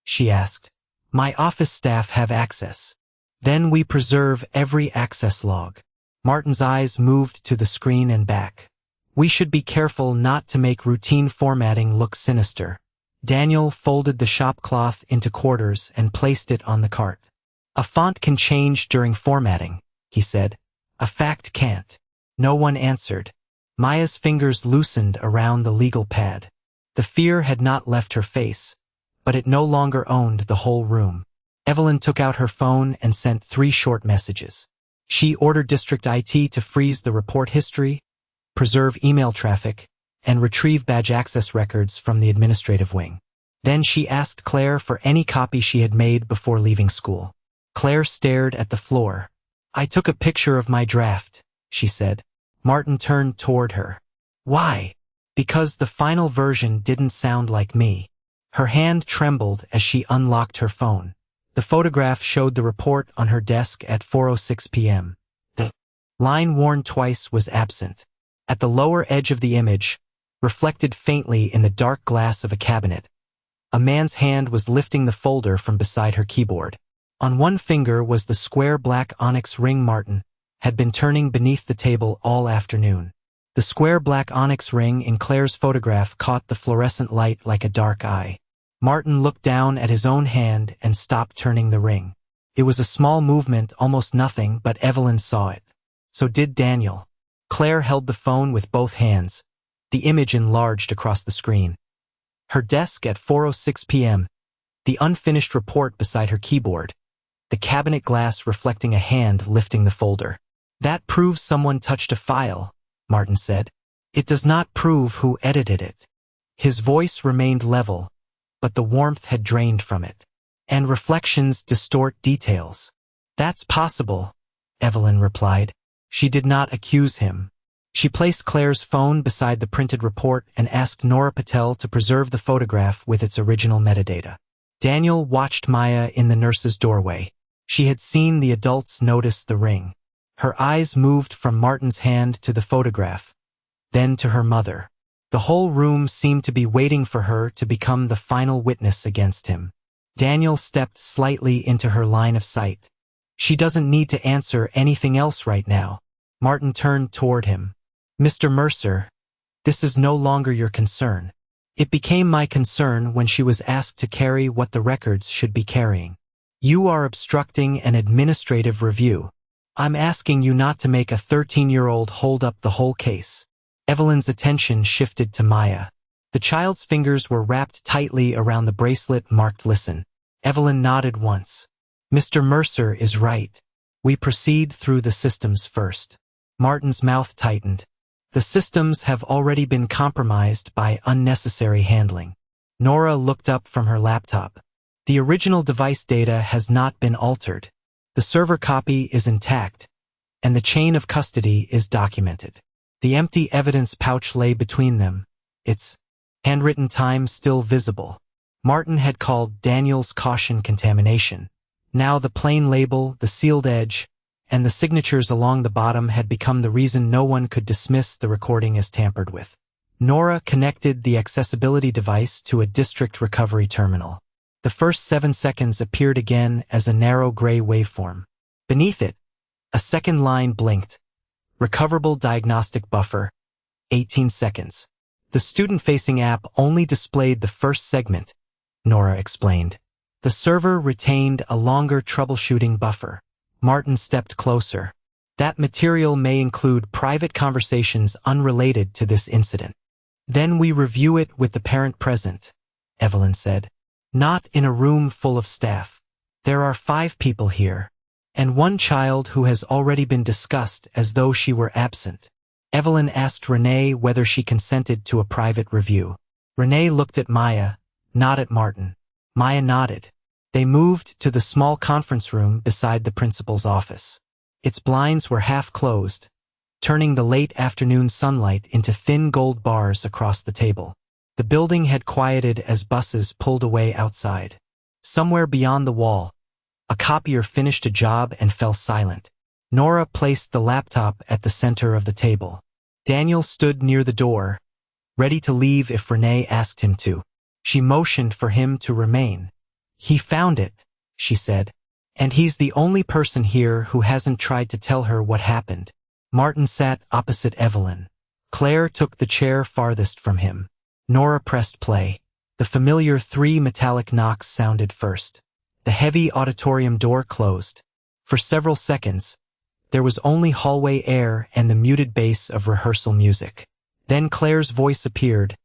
She asked. My office staff have access. Then we preserve every access log. Martin's eyes moved to the screen and back. We should be careful not to make routine formatting look sinister. Daniel folded the shop cloth into quarters and placed it on the cart. A font can change during formatting, he said. A fact can't. No one answered. Maya's fingers loosened around the legal pad. The fear had not left her face, but it no longer owned the whole room. Evelyn took out her phone and sent 3 short messages. She ordered District IT to freeze the report history, preserve email traffic, and retrieve badge access records from the administrative wing. Then she asked Claire for any copy she had made before leaving school. Claire stared at the floor. I took a picture of my draft, she said. Martin turned toward her. Why? Because the final version didn't sound like me. Her hand trembled as she unlocked her phone. The photograph showed the report on her desk at 4:06 p.m. The line worn twice was absent. At the lower edge of the image, reflected faintly in the dark glass of a cabinet, a man's hand was lifting the folder from beside her keyboard. On one finger was the square black onyx ring Martin had been turning beneath the table all afternoon. The square black onyx ring in Claire's photograph caught the fluorescent light like a dark eye. Martin looked down at his own hand and stopped turning the ring. It was a small movement, almost nothing, but Evelyn saw it. So did Daniel. Claire held the phone with both hands. The image enlarged across the screen. Her desk at 4:06 p.m., the unfinished report beside her keyboard, the cabinet glass reflecting a hand lifting the folder. That proves someone touched a file, Martin said. It does not prove who edited it. His voice remained level, but the warmth had drained from it. And reflections distort details. That's possible, Evelyn replied. She did not accuse him. She placed Claire's phone beside the printed report and asked Nora Patel to preserve the photograph with its original metadata. Daniel watched Maya in the nurse's doorway. She had seen the adults notice the ring. Her eyes moved from Martin's hand to the photograph, then to her mother. The whole room seemed to be waiting for her to become the final witness against him. Daniel stepped slightly into her line of sight. She doesn't need to answer anything else right now. Martin turned toward him. Mr. Mercer, this is no longer your concern. It became my concern when she was asked to carry what the records should be carrying. You are obstructing an administrative review. I'm asking you not to make a 13-year-old hold up the whole case. Evelyn's attention shifted to Maya. The child's fingers were wrapped tightly around the bracelet marked Listen. Evelyn nodded once. Mr. Mercer is right. We proceed through the systems first. Martin's mouth tightened. The systems have already been compromised by unnecessary handling. Nora looked up from her laptop. The original device data has not been altered. The server copy is intact, and the chain of custody is documented. The empty evidence pouch lay between them, its handwritten time still visible. Martin had called Daniel's caution contamination. Now the plain label, the sealed edge, and the signatures along the bottom had become the reason no one could dismiss the recording as tampered with. Nora connected the accessibility device to a district recovery terminal. The first 7 seconds appeared again as a narrow gray waveform. Beneath it, a second line blinked. Recoverable diagnostic buffer, 18 seconds. The student-facing app only displayed the first segment, Nora explained. The server retained a longer troubleshooting buffer. Martin stepped closer. That material may include private conversations unrelated to this incident. Then we review it with the parent present, Evelyn said. Not in a room full of staff. There are 5 people here, and 1 child who has already been discussed as though she were absent. Evelyn asked Renee whether she consented to a private review. Renee looked at Maya, not at Martin. Maya nodded. They moved to the small conference room beside the principal's office. Its blinds were half closed, turning the late afternoon sunlight into thin gold bars across the table. The building had quieted as buses pulled away outside. Somewhere beyond the wall, a copier finished a job and fell silent. Nora placed the laptop at the center of the table. Daniel stood near the door, ready to leave if Renee asked him to. She motioned for him to remain. He found it, she said, and he's the only person here who hasn't tried to tell her what happened. Martin sat opposite Evelyn. Claire took the chair farthest from him. Nora pressed play. The familiar 3 metallic knocks sounded first. The heavy auditorium door closed. For several seconds, there was only hallway air and the muted bass of rehearsal music. Then Claire's voice appeared,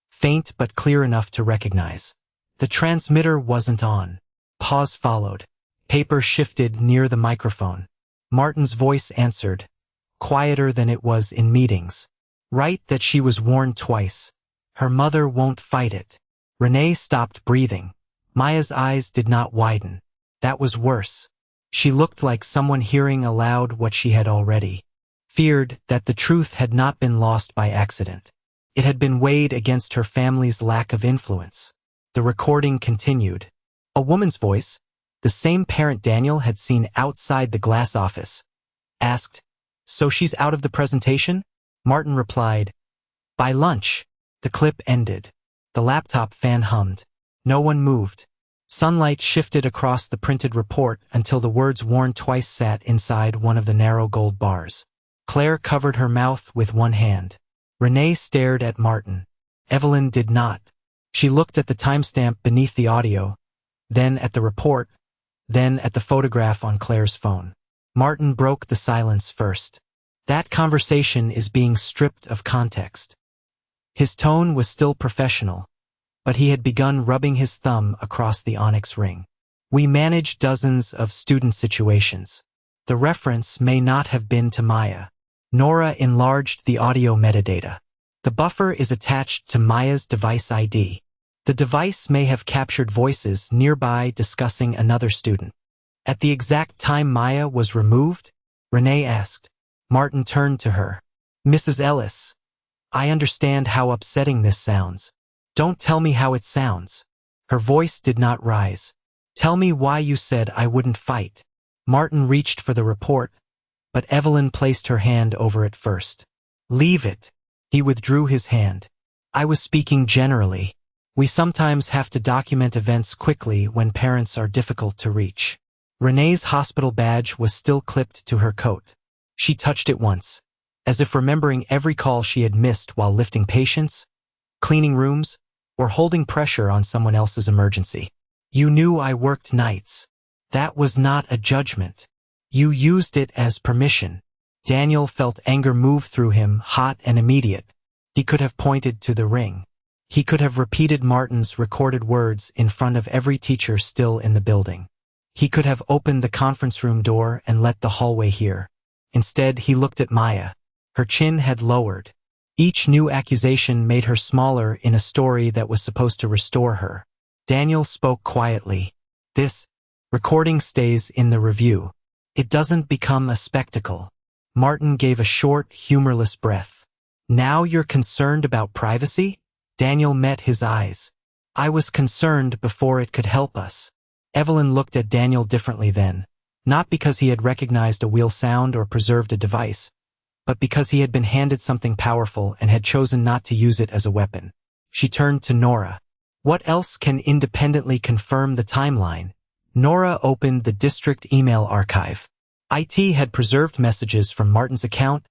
faint but clear enough to recognize. The transmitter wasn't on. Pause followed. Paper shifted near the microphone. Martin's voice answered, quieter than it was in meetings. Right that she was warned twice. Her mother won't fight it. Renee stopped breathing. Maya's eyes did not widen. That was worse. She looked like someone hearing aloud what she had already feared, that the truth had not been lost by accident. It had been weighed against her family's lack of influence. The recording continued. A woman's voice, the same parent Daniel had seen outside the glass office, asked, "So she's out of the presentation?" Martin replied, "By lunch." The clip ended. The laptop fan hummed. No one moved. Sunlight shifted across the printed report until the words worn twice sat inside one of the narrow gold bars. Claire covered her mouth with one hand. Renee stared at Martin. Evelyn did not. She looked at the timestamp beneath the audio, then at the report, then at the photograph on Claire's phone. Martin broke the silence first. That conversation is being stripped of context. His tone was still professional, but he had begun rubbing his thumb across the onyx ring. We manage dozens of student situations. The reference may not have been to Maya. Nora enlarged the audio metadata. The buffer is attached to Maya's device ID. The device may have captured voices nearby discussing another student. At the exact time Maya was removed, Renee asked. Martin turned to her. "Mrs. Ellis, I understand how upsetting this sounds. Don't tell me how it sounds." Her voice did not rise. "Tell me why you said I wouldn't fight." Martin reached for the report, but Evelyn placed her hand over it first. "Leave it." He withdrew his hand. "I was speaking generally. We sometimes have to document events quickly when parents are difficult to reach. Renee's hospital badge was still clipped to her coat. She touched it once, as if remembering every call she had missed while lifting patients, cleaning rooms, or holding pressure on someone else's emergency. You knew I worked nights. That was not a judgment. You used it as permission. Daniel felt anger move through him, hot and immediate. He could have pointed to the ring. He could have repeated Martin's recorded words in front of every teacher still in the building. He could have opened the conference room door and let the hallway hear. Instead, he looked at Maya. Her chin had lowered. Each new accusation made her smaller in a story that was supposed to restore her. Daniel spoke quietly. This recording stays in the review. It doesn't become a spectacle. Martin gave a short, humorless breath. Now you're concerned about privacy? Daniel met his eyes. I was concerned before it could help us. Evelyn looked at Daniel differently then, not because he had recognized a wheel sound or preserved a device, but because he had been handed something powerful and had chosen not to use it as a weapon. She turned to Nora. What else can independently confirm the timeline? Nora opened the district email archive. IT had preserved messages from Martin's account,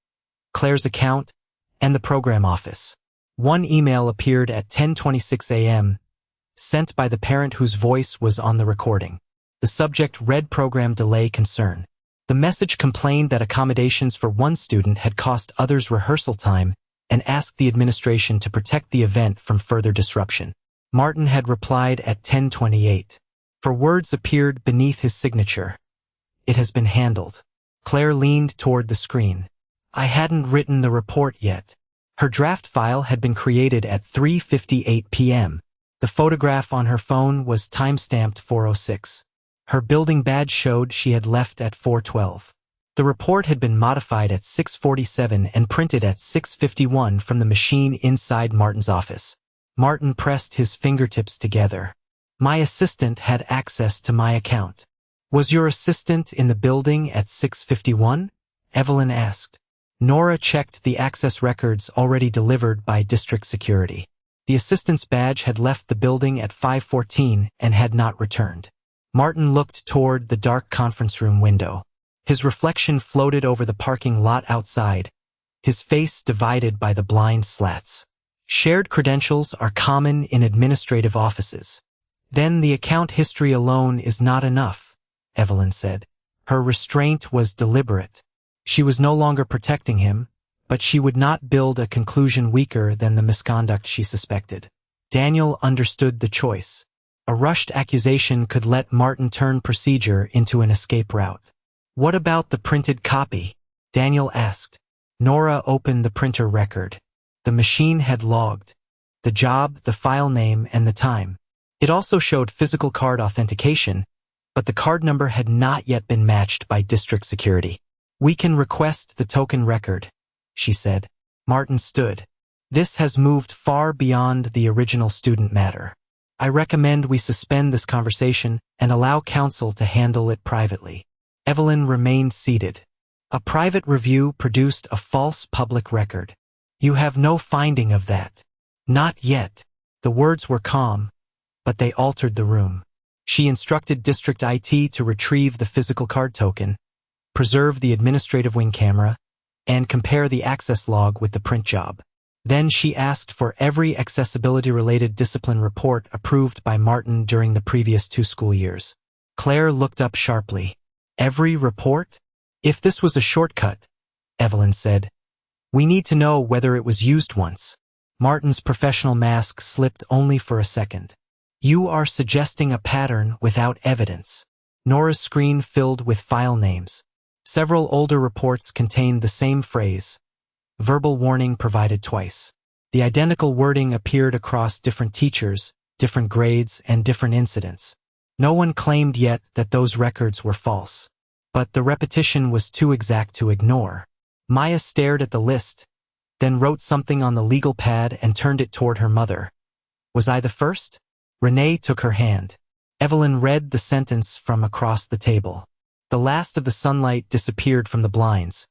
Claire's account, and the program office. One email appeared at 10:26 a.m., sent by the parent whose voice was on the recording. The subject read program delay concern. The message complained that accommodations for one student had cost others rehearsal time and asked the administration to protect the event from further disruption. Martin had replied at 10:28. For words appeared beneath his signature. It has been handled. Claire leaned toward the screen. I hadn't written the report yet. Her draft file had been created at 3:58 p.m. The photograph on her phone was timestamped 4:06. Her building badge showed she had left at 4:12. The report had been modified at 6:47 and printed at 6:51 from the machine inside Martin's office. Martin pressed his fingertips together. My assistant had access to my account. Was your assistant in the building at 6:51? Evelyn asked. Nora checked the access records already delivered by district security. The assistant's badge had left the building at 5:14 and had not returned. Martin looked toward the dark conference room window. His reflection floated over the parking lot outside, his face divided by the blind slats. Shared credentials are common in administrative offices. Then the account history alone is not enough, Evelyn said. Her restraint was deliberate. She was no longer protecting him, but she would not build a conclusion weaker than the misconduct she suspected. Daniel understood the choice. A rushed accusation could let Martin turn procedure into an escape route. What about the printed copy? Daniel asked. Nora opened the printer record. The machine had logged the job, the file name, and the time. It also showed physical card authentication, but the card number had not yet been matched by district security. We can request the token record, she said. Martin stood. This has moved far beyond the original student matter. I recommend we suspend this conversation and allow counsel to handle it privately. Evelyn remained seated. A private review produced a false public record. You have no finding of that. Not yet. The words were calm, but they altered the room. She instructed district IT to retrieve the physical card token, preserve the administrative wing camera, and compare the access log with the print job. Then she asked for every accessibility-related discipline report approved by Martin during the previous 2 school years. Claire looked up sharply. Every report? If this was a shortcut, Evelyn said, we need to know whether it was used once. Martin's professional mask slipped only for a second. You are suggesting a pattern without evidence. Nora's screen filled with file names. Several older reports contained the same phrase. Verbal warning provided twice. The identical wording appeared across different teachers, different grades, and different incidents. No one claimed yet that those records were false. But the repetition was too exact to ignore. Maya stared at the list, then wrote something on the legal pad and turned it toward her mother. Was I the first? Renee took her hand. Evelyn read the sentence from across the table. The last of the sunlight disappeared from the blinds,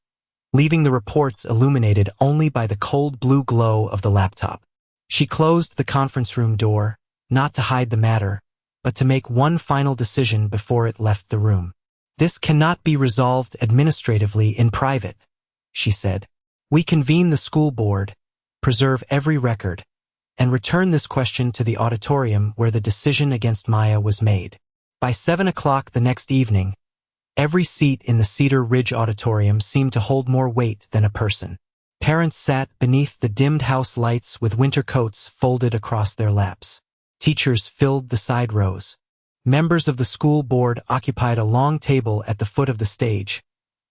leaving the reports illuminated only by the cold blue glow of the laptop. She closed the conference room door, not to hide the matter, but to make one final decision before it left the room. "This cannot be resolved administratively in private," she said. "We convene the school board, preserve every record, and return this question to the auditorium where the decision against Maya was made." By 7 o'clock the next evening, every seat in the Cedar Ridge Auditorium seemed to hold more weight than a person. Parents sat beneath the dimmed house lights with winter coats folded across their laps. Teachers filled the side rows. Members of the school board occupied a long table at the foot of the stage,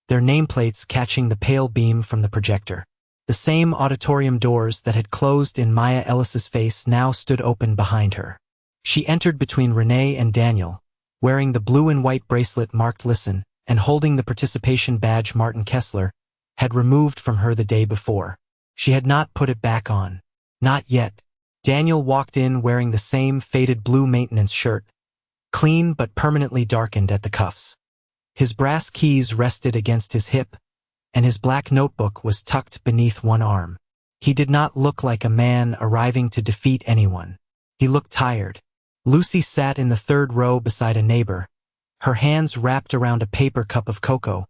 their nameplates catching the pale beam from the projector. The same auditorium doors that had closed in Maya Ellis's face now stood open behind her. She entered between Renee and Daniel, wearing the blue and white bracelet marked Listen, and holding the participation badge Martin Kessler had removed from her the day before. She had not put it back on. Not yet. Daniel walked in wearing the same faded blue maintenance shirt, clean but permanently darkened at the cuffs. His brass keys rested against his hip, and his black notebook was tucked beneath one arm. He did not look like a man arriving to defeat anyone. He looked tired. Lucy sat in the third row beside a neighbor, her hands wrapped around a paper cup of cocoa,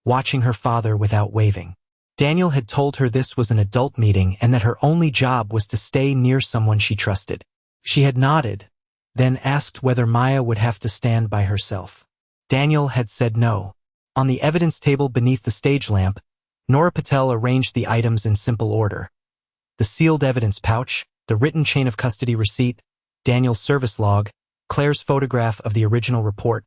watching her father without waving. Daniel had told her this was an adult meeting and that her only job was to stay near someone she trusted. She had nodded, then asked whether Maya would have to stand by herself. Daniel had said no. On the evidence table beneath the stage lamp, Nora Patel arranged the items in simple order. The sealed evidence pouch, the written chain of custody receipt, Daniel's service log, Claire's photograph of the original report,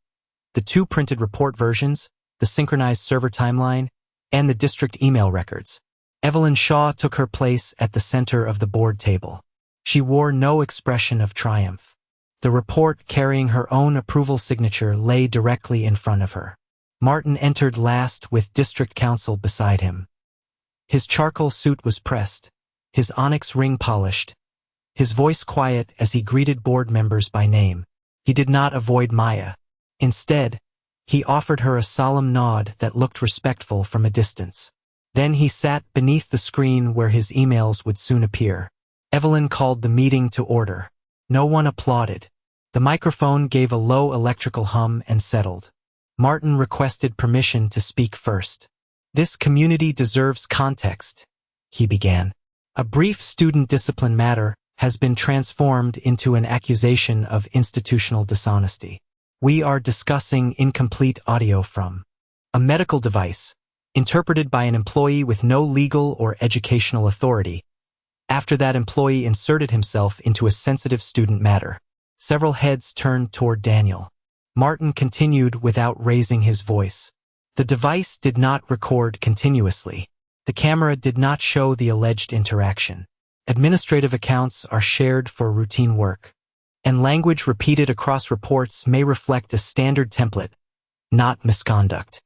the 2 printed report versions, the synchronized server timeline, and the district email records. Evelyn Shaw took her place at the center of the board table. She wore no expression of triumph. The report carrying her own approval signature lay directly in front of her. Martin entered last with district counsel beside him. His charcoal suit was pressed, his onyx ring polished, his voice quiet as he greeted board members by name. He did not avoid Maya. Instead, he offered her a solemn nod that looked respectful from a distance. Then he sat beneath the screen where his emails would soon appear. Evelyn called the meeting to order. No one applauded. The microphone gave a low electrical hum and settled. Martin requested permission to speak first. "This community deserves context," he began. "A brief student discipline matter has been transformed into an accusation of institutional dishonesty. We are discussing incomplete audio from a medical device, interpreted by an employee with no legal or educational authority, after that employee inserted himself into a sensitive student matter." Several heads turned toward Daniel. Martin continued without raising his voice. The device did not record continuously. The camera did not show the alleged interaction. Administrative accounts are shared for routine work, and language repeated across reports may reflect a standard template, not misconduct.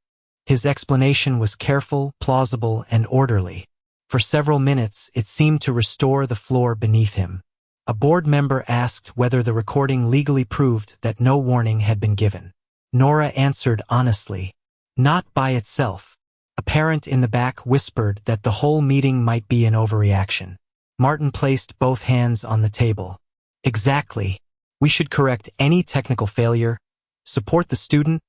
His explanation was careful, plausible, and orderly. For several minutes, it seemed to restore the floor beneath him. A board member asked whether the recording legally proved that no warning had been given. Nora answered honestly, "Not by itself." A parent in the back whispered that the whole meeting might be an overreaction. Martin placed both hands on the table. "Exactly. We should correct any technical failure, support the student,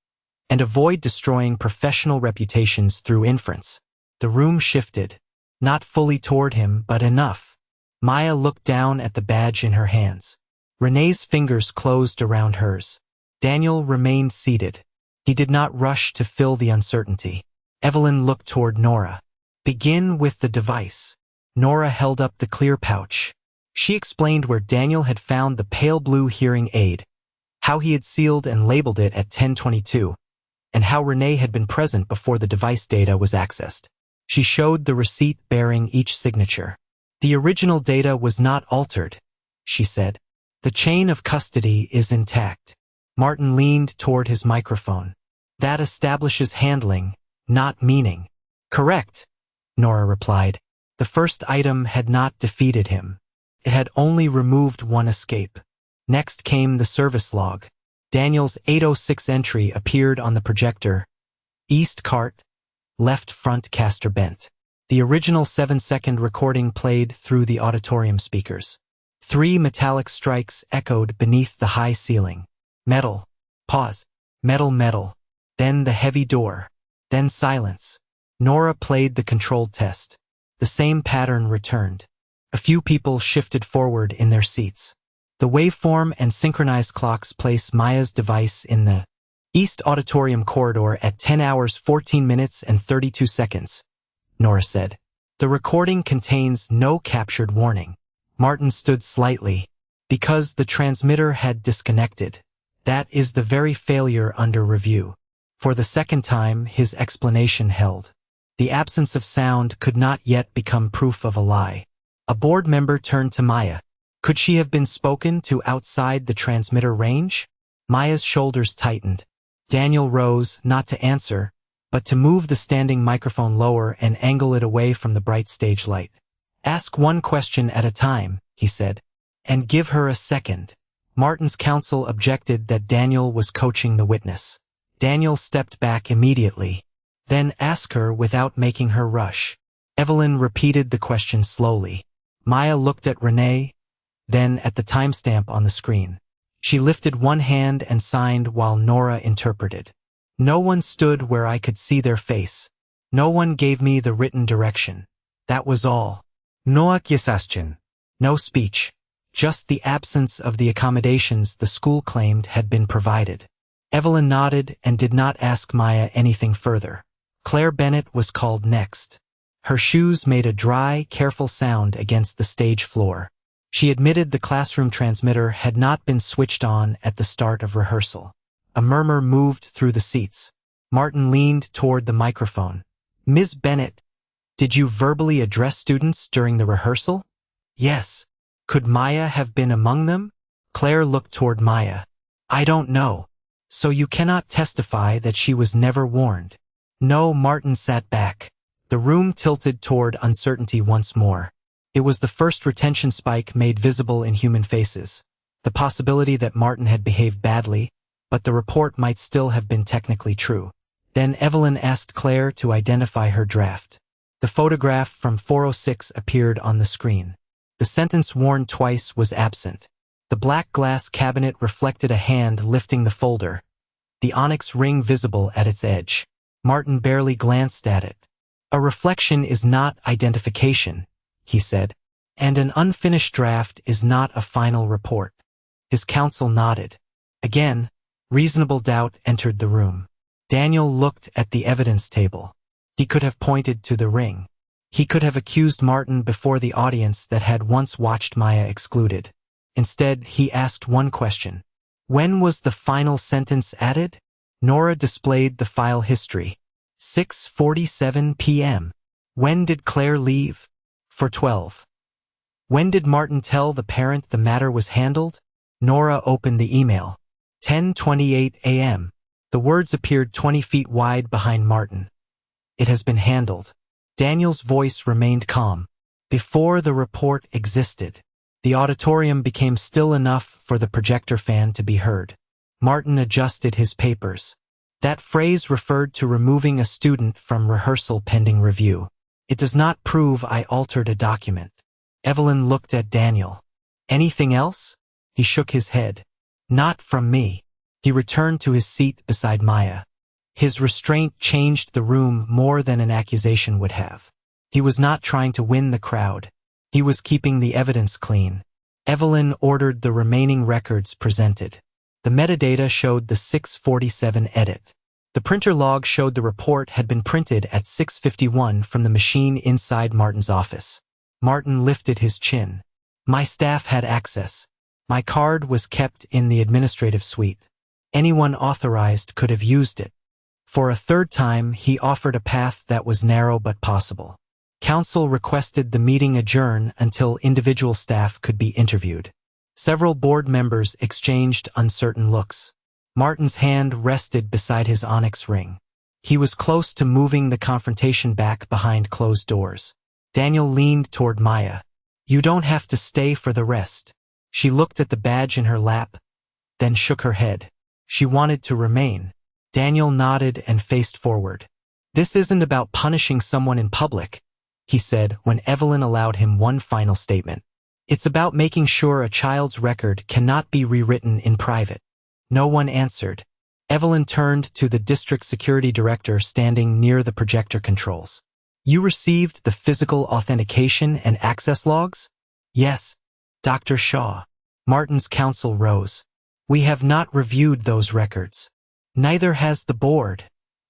and avoid destroying professional reputations through inference." The room shifted, not fully toward him, but enough. Maya looked down at the badge in her hands. Renee's fingers closed around hers. Daniel remained seated. He did not rush to fill the uncertainty. Evelyn looked toward Nora. "Begin with the device." Nora held up the clear pouch. She explained where Daniel had found the pale blue hearing aid, how he had sealed and labeled it at 10:22, and how Renee had been present before the device data was accessed. She showed the receipt bearing each signature. "The original data was not altered," she said. "The chain of custody is intact." Martin leaned toward his microphone. "That establishes handling, not meaning." "Correct," Nora replied. The first item had not defeated him. It had only removed one escape. Next came the service log. Daniel's 806 entry appeared on the projector. East cart, left front caster bent. The original 7-second recording played through the auditorium speakers. 3 metallic strikes echoed beneath the high ceiling. Metal. Pause. Metal, metal. Then the heavy door. Then silence. Nora played the controlled test. The same pattern returned. A few people shifted forward in their seats. The waveform and synchronized clocks place Maya's device in the East Auditorium corridor at 10 hours 14 minutes and 32 seconds, Nora said. The recording contains no captured warning. Martin stood slightly. Because the transmitter had disconnected. That is the very failure under review. For the second time, his explanation held. The absence of sound could not yet become proof of a lie. A board member turned to Maya. Could she have been spoken to outside the transmitter range? Maya's shoulders tightened. Daniel rose, not to answer, but to move the standing microphone lower and angle it away from the bright stage light. Ask one question at a time, he said. And give her a second. Martin's counsel objected that Daniel was coaching the witness. Daniel stepped back immediately. Then ask her without making her rush. Evelyn repeated the question slowly. Maya looked at Renee, then at the timestamp on the screen. She lifted one hand and signed while Nora interpreted. No one stood where I could see their face. No one gave me the written direction. That was all. No accusation. No speech. Just the absence of the accommodations the school claimed had been provided. Evelyn nodded and did not ask Maya anything further. Claire Bennett was called next. Her shoes made a dry, careful sound against the stage floor. She admitted the classroom transmitter had not been switched on at the start of rehearsal. A murmur moved through the seats. Martin leaned toward the microphone. Ms. Bennett, did you verbally address students during the rehearsal? Yes. Could Maya have been among them? Claire looked toward Maya. I don't know. So you cannot testify that she was never warned. No, Martin sat back. The room tilted toward uncertainty once more. It was the first retention spike made visible in human faces. The possibility that Martin had behaved badly, but the report might still have been technically true. Then Evelyn asked Claire to identify her draft. The photograph from 406 appeared on the screen. The sentence worn twice was absent. The black glass cabinet reflected a hand lifting the folder, the onyx ring visible at its edge. Martin barely glanced at it. A reflection is not identification, he said, and an unfinished draft is not a final report. His counsel nodded. Again, reasonable doubt entered the room. Daniel looked at the evidence table. He could have pointed to the ring. He could have accused Martin before the audience that had once watched Maya excluded. Instead, he asked one question. When was the final sentence added? Nora displayed the file history. 6:47 p.m. When did Claire leave? For 12. When did Martin tell the parent the matter was handled? Nora opened the email. 10:28 a.m. The words appeared 20 feet wide behind Martin. It has been handled. Daniel's voice remained calm. Before the report existed. The auditorium became still enough for the projector fan to be heard. Martin adjusted his papers. That phrase referred to removing a student from rehearsal pending review. It does not prove I altered a document. Evelyn looked at Daniel. Anything else? He shook his head. Not from me. He returned to his seat beside Maya. His restraint changed the room more than an accusation would have. He was not trying to win the crowd. He was keeping the evidence clean. Evelyn ordered the remaining records presented. The metadata showed the 6:47 edit. The printer log showed the report had been printed at 6:51 from the machine inside Martin's office. Martin lifted his chin. My staff had access. My card was kept in the administrative suite. Anyone authorized could have used it. For a third time, he offered a path that was narrow but possible. Counsel requested the meeting adjourn until individual staff could be interviewed. Several board members exchanged uncertain looks. Martin's hand rested beside his onyx ring. He was close to moving the confrontation back behind closed doors. Daniel leaned toward Maya. You don't have to stay for the rest. She looked at the badge in her lap, then shook her head. She wanted to remain. Daniel nodded and faced forward. This isn't about punishing someone in public, he said when Evelyn allowed him one final statement. It's about making sure a child's record cannot be rewritten in private. No one answered. Evelyn turned to the district security director standing near the projector controls. You received the physical authentication and access logs? Yes, Dr. Shaw. Martin's counsel rose. We have not reviewed those records. Neither has the board,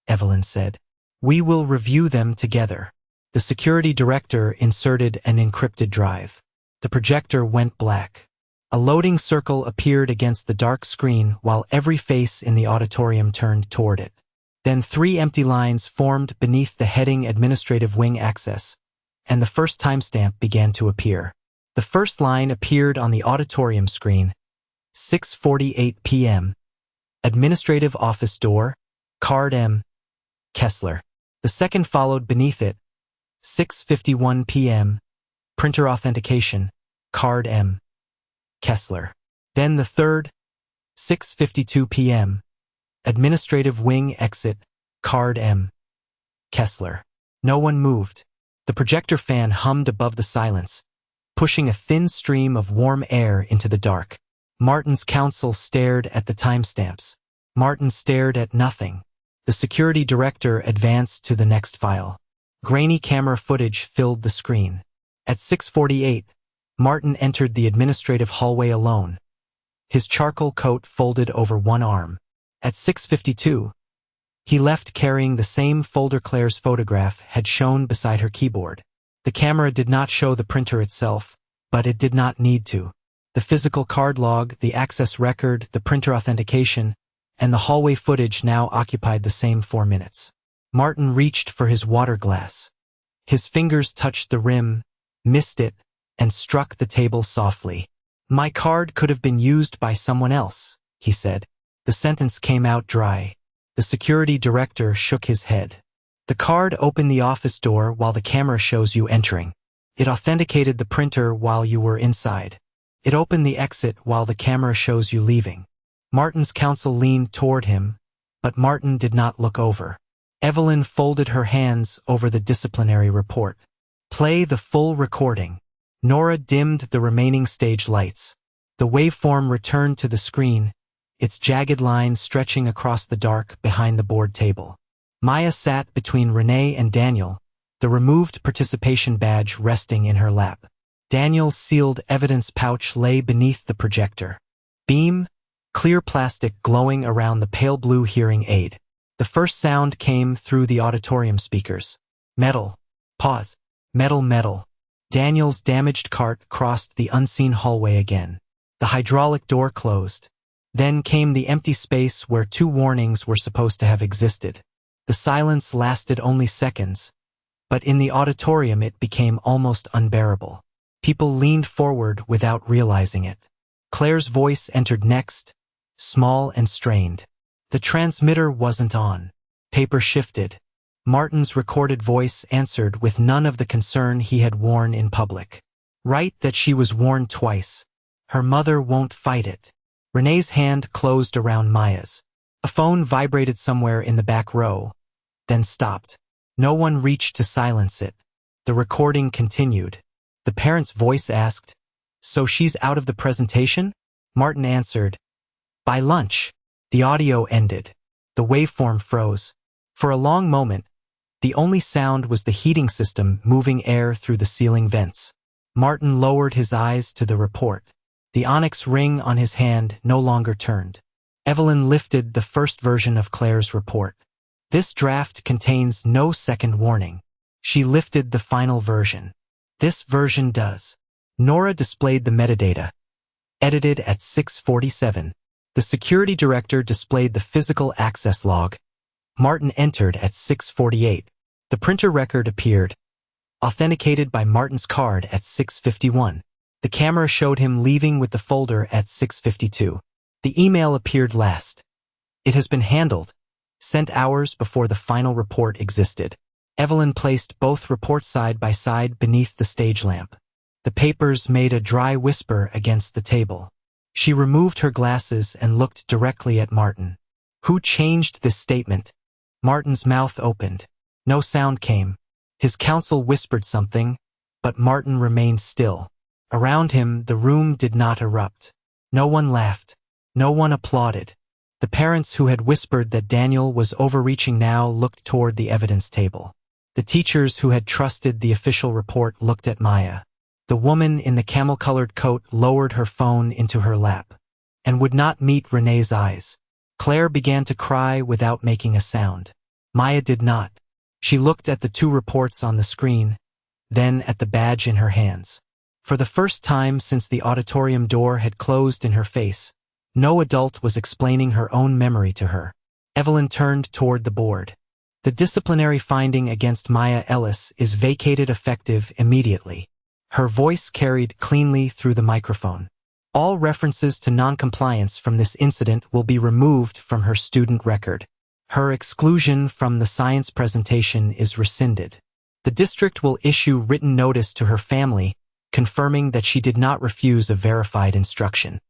Evelyn said. We will review them together. The security director inserted an encrypted drive. The projector went black. A loading circle appeared against the dark screen while every face in the auditorium turned toward it. Then 3 empty lines formed beneath the heading Administrative Wing Access, and the first timestamp began to appear. The first line appeared on the auditorium screen, 6:48 p.m. Administrative Office Door, Card M, Kessler. The second followed beneath it, 6:51 p.m. Printer Authentication, Card M, Kessler. Then the third, 6:52 p.m. Administrative Wing Exit, Card M, Kessler. No one moved. The projector fan hummed above the silence, pushing a thin stream of warm air into the dark. Martin's counsel stared at the timestamps. Martin stared at nothing. The security director advanced to the next file. Grainy camera footage filled the screen. At 6:48, Martin entered the administrative hallway alone, his charcoal coat folded over one arm. At 6:52, he left carrying the same folder Claire's photograph had shown beside her keyboard. The camera did not show the printer itself, but it did not need to. The physical card log, the access record, the printer authentication, and the hallway footage now occupied the same 4 minutes. Martin reached for his water glass. His fingers touched the rim, missed it, and struck the table softly. My card could have been used by someone else, he said. The sentence came out dry. The security director shook his head. The card opened the office door while the camera shows you entering. It authenticated the printer while you were inside. It opened the exit while the camera shows you leaving. Martin's counsel leaned toward him, but Martin did not look over. Evelyn folded her hands over the disciplinary report. Play the full recording. Nora dimmed the remaining stage lights. The waveform returned to the screen, its jagged line stretching across the dark behind the board table. Maya sat between Renee and Daniel, the removed participation badge resting in her lap. Daniel's sealed evidence pouch lay beneath the projector. Beam, clear plastic glowing around the pale blue hearing aid. The first sound came through the auditorium speakers. Metal. Pause. Metal, metal. Daniel's damaged cart crossed the unseen hallway again. The hydraulic door closed. Then came the empty space where 2 warnings were supposed to have existed. The silence lasted only seconds, but in the auditorium it became almost unbearable. People leaned forward without realizing it. Claire's voice entered next, small and strained. The transmitter wasn't on. Paper shifted. Martin's recorded voice answered with none of the concern he had worn in public. Write that she was warned twice. Her mother won't fight it. Renee's hand closed around Maya's. A phone vibrated somewhere in the back row, then stopped. No one reached to silence it. The recording continued. The parent's voice asked, "So she's out of the presentation?" Martin answered, "By lunch." The audio ended. The waveform froze. For a long moment, the only sound was the heating system moving air through the ceiling vents. Martin lowered his eyes to the report. The onyx ring on his hand no longer turned. Evelyn lifted the first version of Claire's report. This draft contains no second warning. She lifted the final version. This version does. Nora displayed the metadata. Edited at 6:47. The security director displayed the physical access log. Martin entered at 6:48. The printer record appeared, authenticated by Martin's card at 6:51. The camera showed him leaving with the folder at 6:52. The email appeared last. It has been handled, sent hours before the final report existed. Evelyn placed both reports side by side beneath the stage lamp. The papers made a dry whisper against the table. She removed her glasses and looked directly at Martin. Who changed this statement? Martin's mouth opened. No sound came. His counsel whispered something, but Martin remained still. Around him, the room did not erupt. No one laughed. No one applauded. The parents who had whispered that Daniel was overreaching now looked toward the evidence table. The teachers who had trusted the official report looked at Maya. The woman in the camel-colored coat lowered her phone into her lap and would not meet Renee's eyes. Claire began to cry without making a sound. Maya did not. She looked at the two reports on the screen, then at the badge in her hands. For the first time since the auditorium door had closed in her face, no adult was explaining her own memory to her. Evelyn turned toward the board. The disciplinary finding against Maya Ellis is vacated effective immediately. Her voice carried cleanly through the microphone. All references to noncompliance from this incident will be removed from her student record. Her exclusion from the science presentation is rescinded. The district will issue written notice to her family confirming that she did not refuse a verified instruction.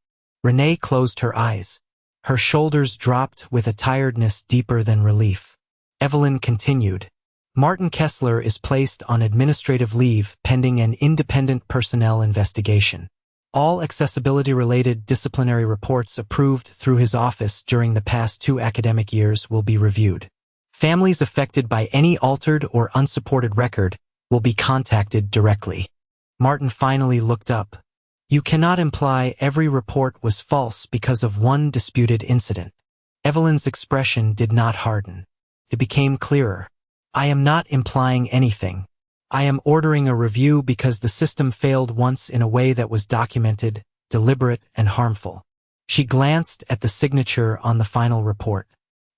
Renee closed her eyes. Her shoulders dropped with a tiredness deeper than relief. Evelyn continued. Martin Kessler is placed on administrative leave pending an independent personnel investigation. All accessibility-related disciplinary reports approved through his office during the past 2 academic years will be reviewed. Families affected by any altered or unsupported record will be contacted directly. Martin finally looked up. You cannot imply every report was false because of one disputed incident. Evelyn's expression did not harden. It became clearer. I am not implying anything. I am ordering a review because the system failed once in a way that was documented, deliberate, and harmful. She glanced at the signature on the final report.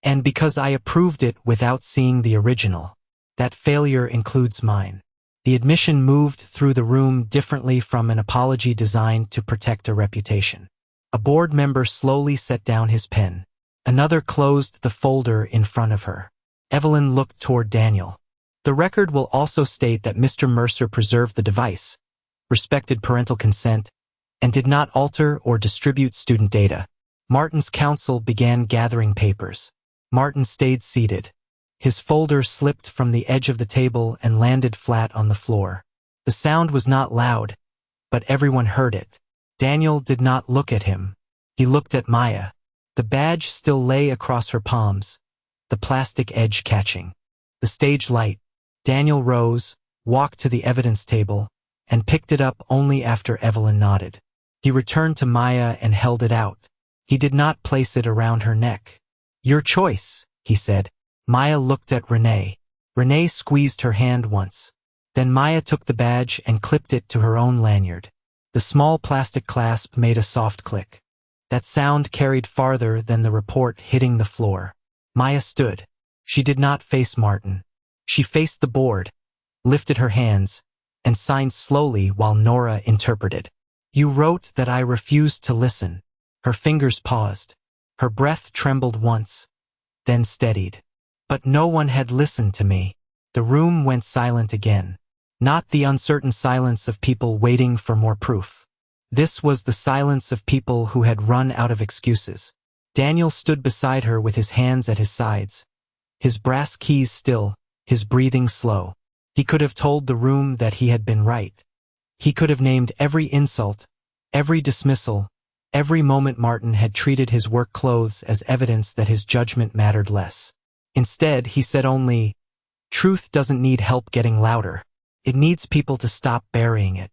And because I approved it without seeing the original. That failure includes mine. The admission moved through the room differently from an apology designed to protect a reputation. A board member slowly set down his pen. Another closed the folder in front of her. Evelyn looked toward Daniel. The record will also state that Mr. Mercer preserved the device, respected parental consent, and did not alter or distribute student data. Martin's counsel began gathering papers. Martin stayed seated. His folder slipped from the edge of the table and landed flat on the floor. The sound was not loud, but everyone heard it. Daniel did not look at him. He looked at Maya. The badge still lay across her palms, the plastic edge catching. The stage light. Daniel rose, walked to the evidence table, and picked it up only after Evelyn nodded. He returned to Maya and held it out. He did not place it around her neck. Your choice, he said. Maya looked at Renee. Renee squeezed her hand once. Then Maya took the badge and clipped it to her own lanyard. The small plastic clasp made a soft click. That sound carried farther than the report hitting the floor. Maya stood. She did not face Martin. She faced the board, lifted her hands, and signed slowly while Nora interpreted. You wrote that I refused to listen. Her fingers paused. Her breath trembled once, then steadied. But no one had listened to me. The room went silent again. Not the uncertain silence of people waiting for more proof. This was the silence of people who had run out of excuses. Daniel stood beside her with his hands at his sides. His brass keys still, his breathing slow. He could have told the room that he had been right. He could have named every insult, every dismissal, every moment Martin had treated his work clothes as evidence that his judgment mattered less. Instead, he said only, truth doesn't need help getting louder. It needs people to stop burying it.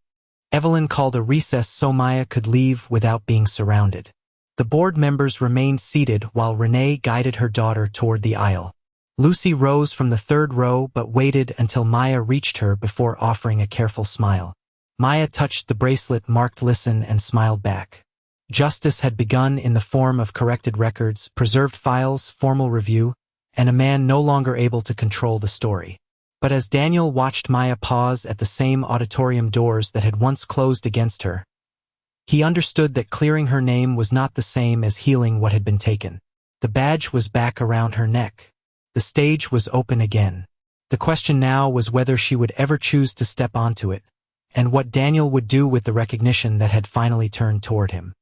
Evelyn called a recess so Maya could leave without being surrounded. The board members remained seated while Renee guided her daughter toward the aisle. Lucy rose from the 3rd row but waited until Maya reached her before offering a careful smile. Maya touched the bracelet marked Listen and smiled back. Justice had begun in the form of corrected records, preserved files, formal review, and a man no longer able to control the story. But as Daniel watched Maya pause at the same auditorium doors that had once closed against her, he understood that clearing her name was not the same as healing what had been taken. The badge was back around her neck. The stage was open again. The question now was whether she would ever choose to step onto it, and what Daniel would do with the recognition that had finally turned toward him.